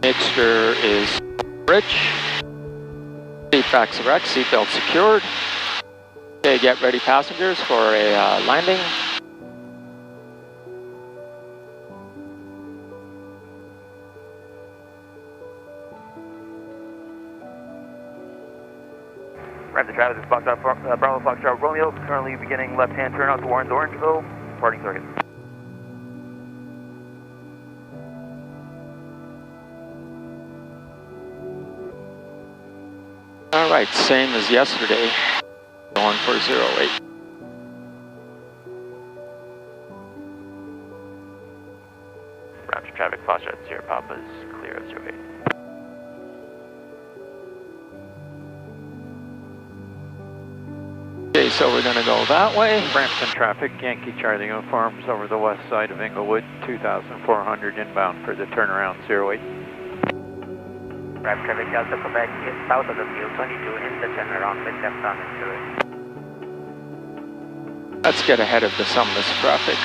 mixture is rich, seat backs erect, seatbelt secured. Okay, get ready passengers for a landing. Ramp the traffic, Bravo Foxtrot Romeo, currently beginning left-hand turn out towards Orangeville, departing circuit. Alright, same as yesterday. Going for 08. Brampton traffic, Foxtrot Sierra Papa is clear of 08. Okay, so we're going to go that way. Brampton traffic, Yankee Charlie uniforms over the west side of Inglewood, 2,400 inbound for the turnaround 08. Brampton traffic, Delta Quebec is south of the field 22 in the turnaround with left on into it. Let's get ahead of some of this traffic.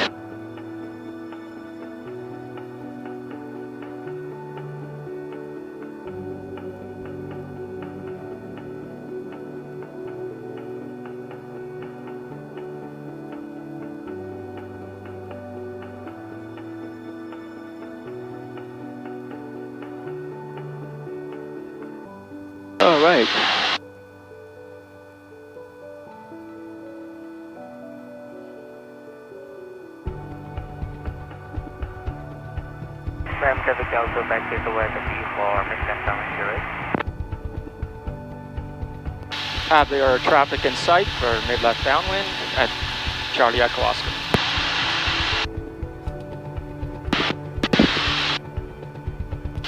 All right. Brampton traffic, Delta Quebec is aware the view for mid-left down into it. Have their traffic in sight for mid-left downwind at Charlie Echo Oscar.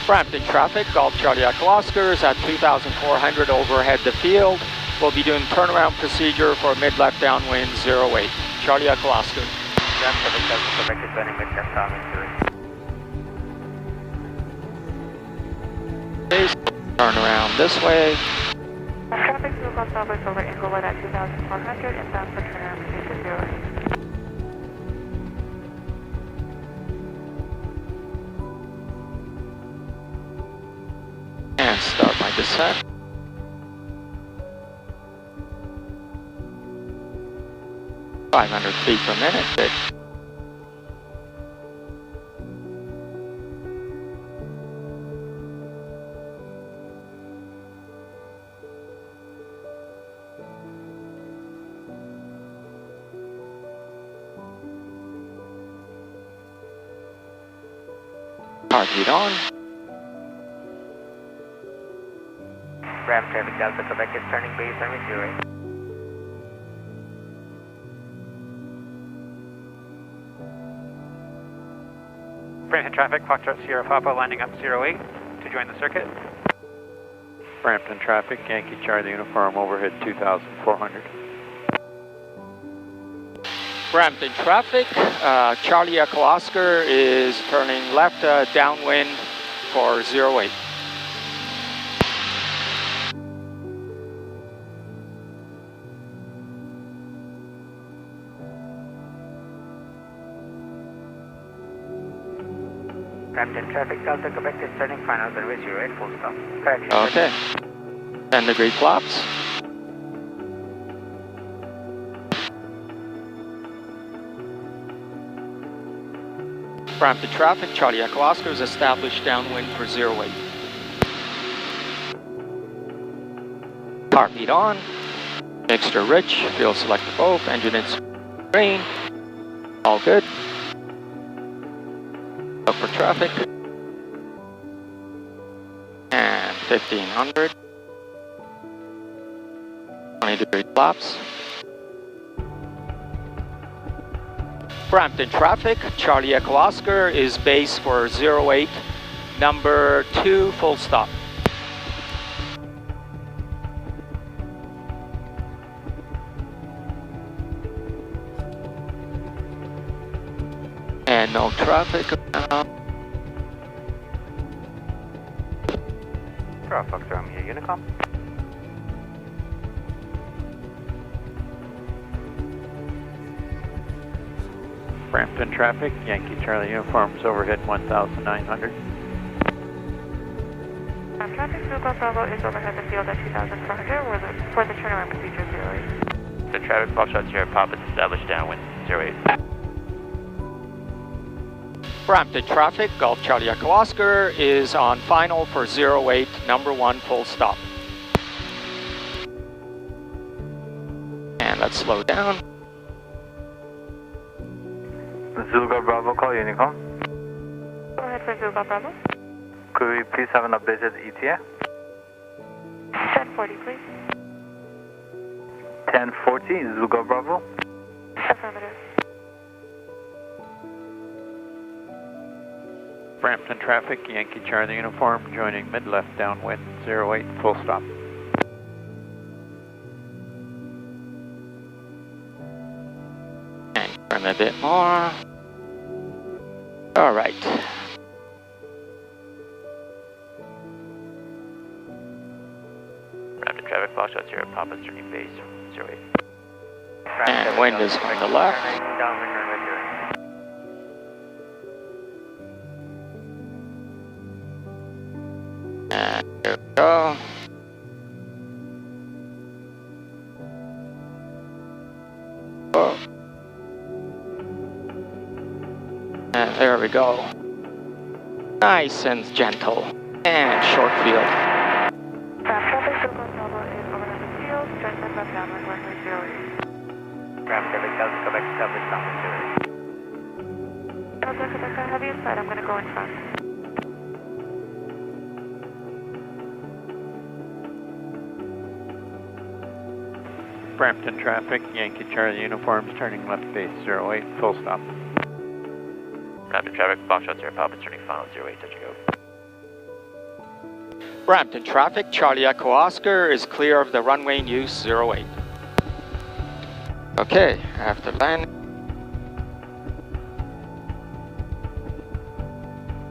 Brampton traffic, Golf Charlie Echo Oscar is at 2,400 overhead the field. We'll be doing turnaround procedure for mid-left downwind 08. Charlie Echo Oscar. Brampton traffic, Delta Quebec is turning mid-left down into it. Okay, turn around this way. Traffic to Golf Bravo is over Inglewood at 2,400 inbound for turnaround procedure 08. And start my descent. .500 feet per minute, good. Heartbeat on. Brampton traffic, Delta Quebec is turning base on Missouri. Brampton traffic, Foxtrot Sierra Papa lining up 08 to join the circuit. Brampton traffic, Yankee Charlie uniform overhead 2,400. Brampton traffic, Charlie Echo Oscar is turning left downwind for 08. Brampton traffic, Delta Quebec is turning final runway 08 full stop. Correction. Okay. 10-degree flaps. Brampton traffic, Charlie Echo Oscar is established downwind for 08. Heartbeat on. Mixture rich, fuel selector both, engine in green. All good. Look for traffic. And 1500. 20-degree flaps. Brampton traffic, Charlie Echo Oscar is base for 08, number 2, full stop. And no traffic now. Fox, I'm here, Unicom. Brampton traffic, Yankee Charlie uniforms overhead 1,900. Traffic to Golf Bravo is overhead the field at 2,400 for the turnaround procedure 08. The traffic, Foxtrot Sierra Papa is established downwind 08. Brampton traffic, Golf Charlie Echo Oscar is on final for 08, number 1, full stop. And let's slow down. Zulu Bravo, call Unicom. Go ahead for Zulu Bravo. Could we please have an updated ETA? 1040, please. 1040, Zulu Bravo. Affirmative. Brampton traffic, Yankee Charlie uniform, joining mid-left downwind 08, full stop. And turn a bit more. All right. Brampton traffic, Foxtrot Sierra, Papa turning base 08. And wind is on the left. And here we go. Oh. And there we go. Nice and gentle. And short field. Traffic Circle Nova is over the field, straight and left downwind, runway 08. Brampton, Delta Quebec, establish downwind 08. Delta Quebec, I have you inside, I'm going to go in front. Brampton traffic, Yankee Charlie uniforms, turning left base 08, full stop. Brampton traffic, Foxtrot Sierra, Papa turning final 08, touch and go. Brampton traffic, Charlie Echo Oscar is clear of the runway in use 08. Okay, after landing.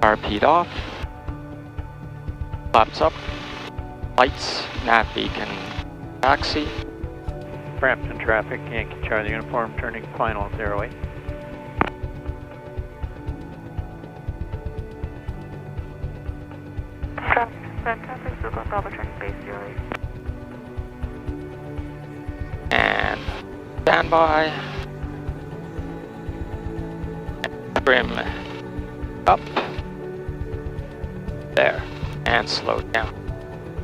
RP'd off. Flaps up. Lights, nav beacon, taxi. Brampton traffic, Yankee Charlie uniform, turning final 08. Traffic Circle Nova turning base 08. And standby. Trim up. There. And slow down.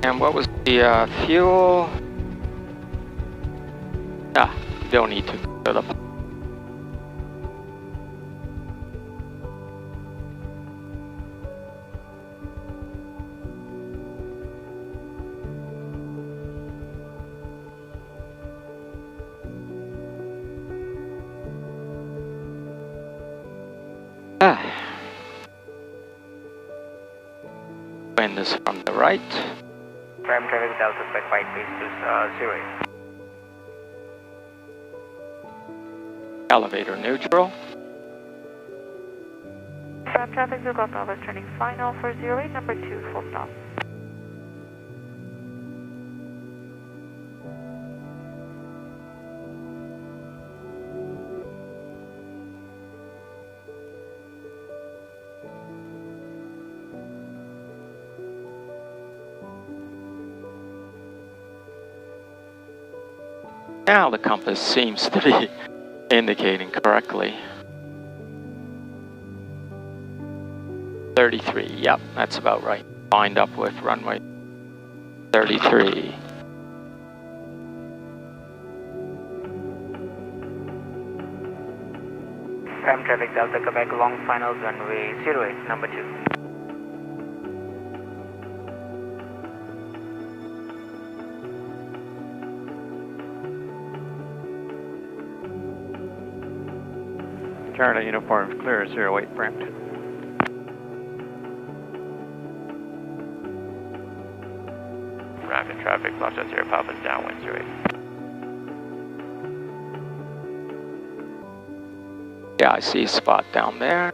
And what was the fuel? Ah, don't need to fill up. Wind is from the right. Prime traffic, Delta Quebec, white base to 08. Elevator neutral. Prime traffic, Circle Nova is turning final for 08, number 2, full stop. Now the compass seems to be indicating correctly. 33, yep, that's about right. Lined up with runway 33. Prime traffic, Delta Quebec, long finals, runway 08, number 2. Charlie uniforms clear 08 Brampton. Brampton traffic, Foxtrot Sierra, Papa downwind 08. Yeah, I see a spot down there.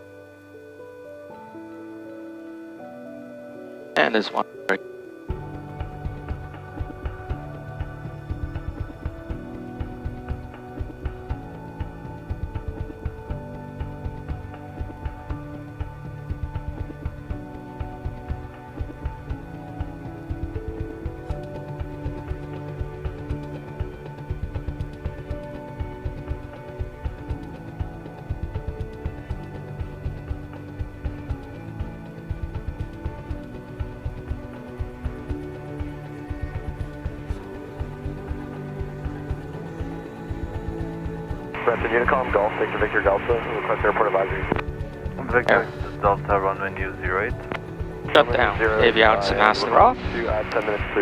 And there's one. Brampton Unicom, Golf, Victor Delta, request airport advisory. Victor Delta, runway news 08. Shut down. Avionics and master off. 10 minutes to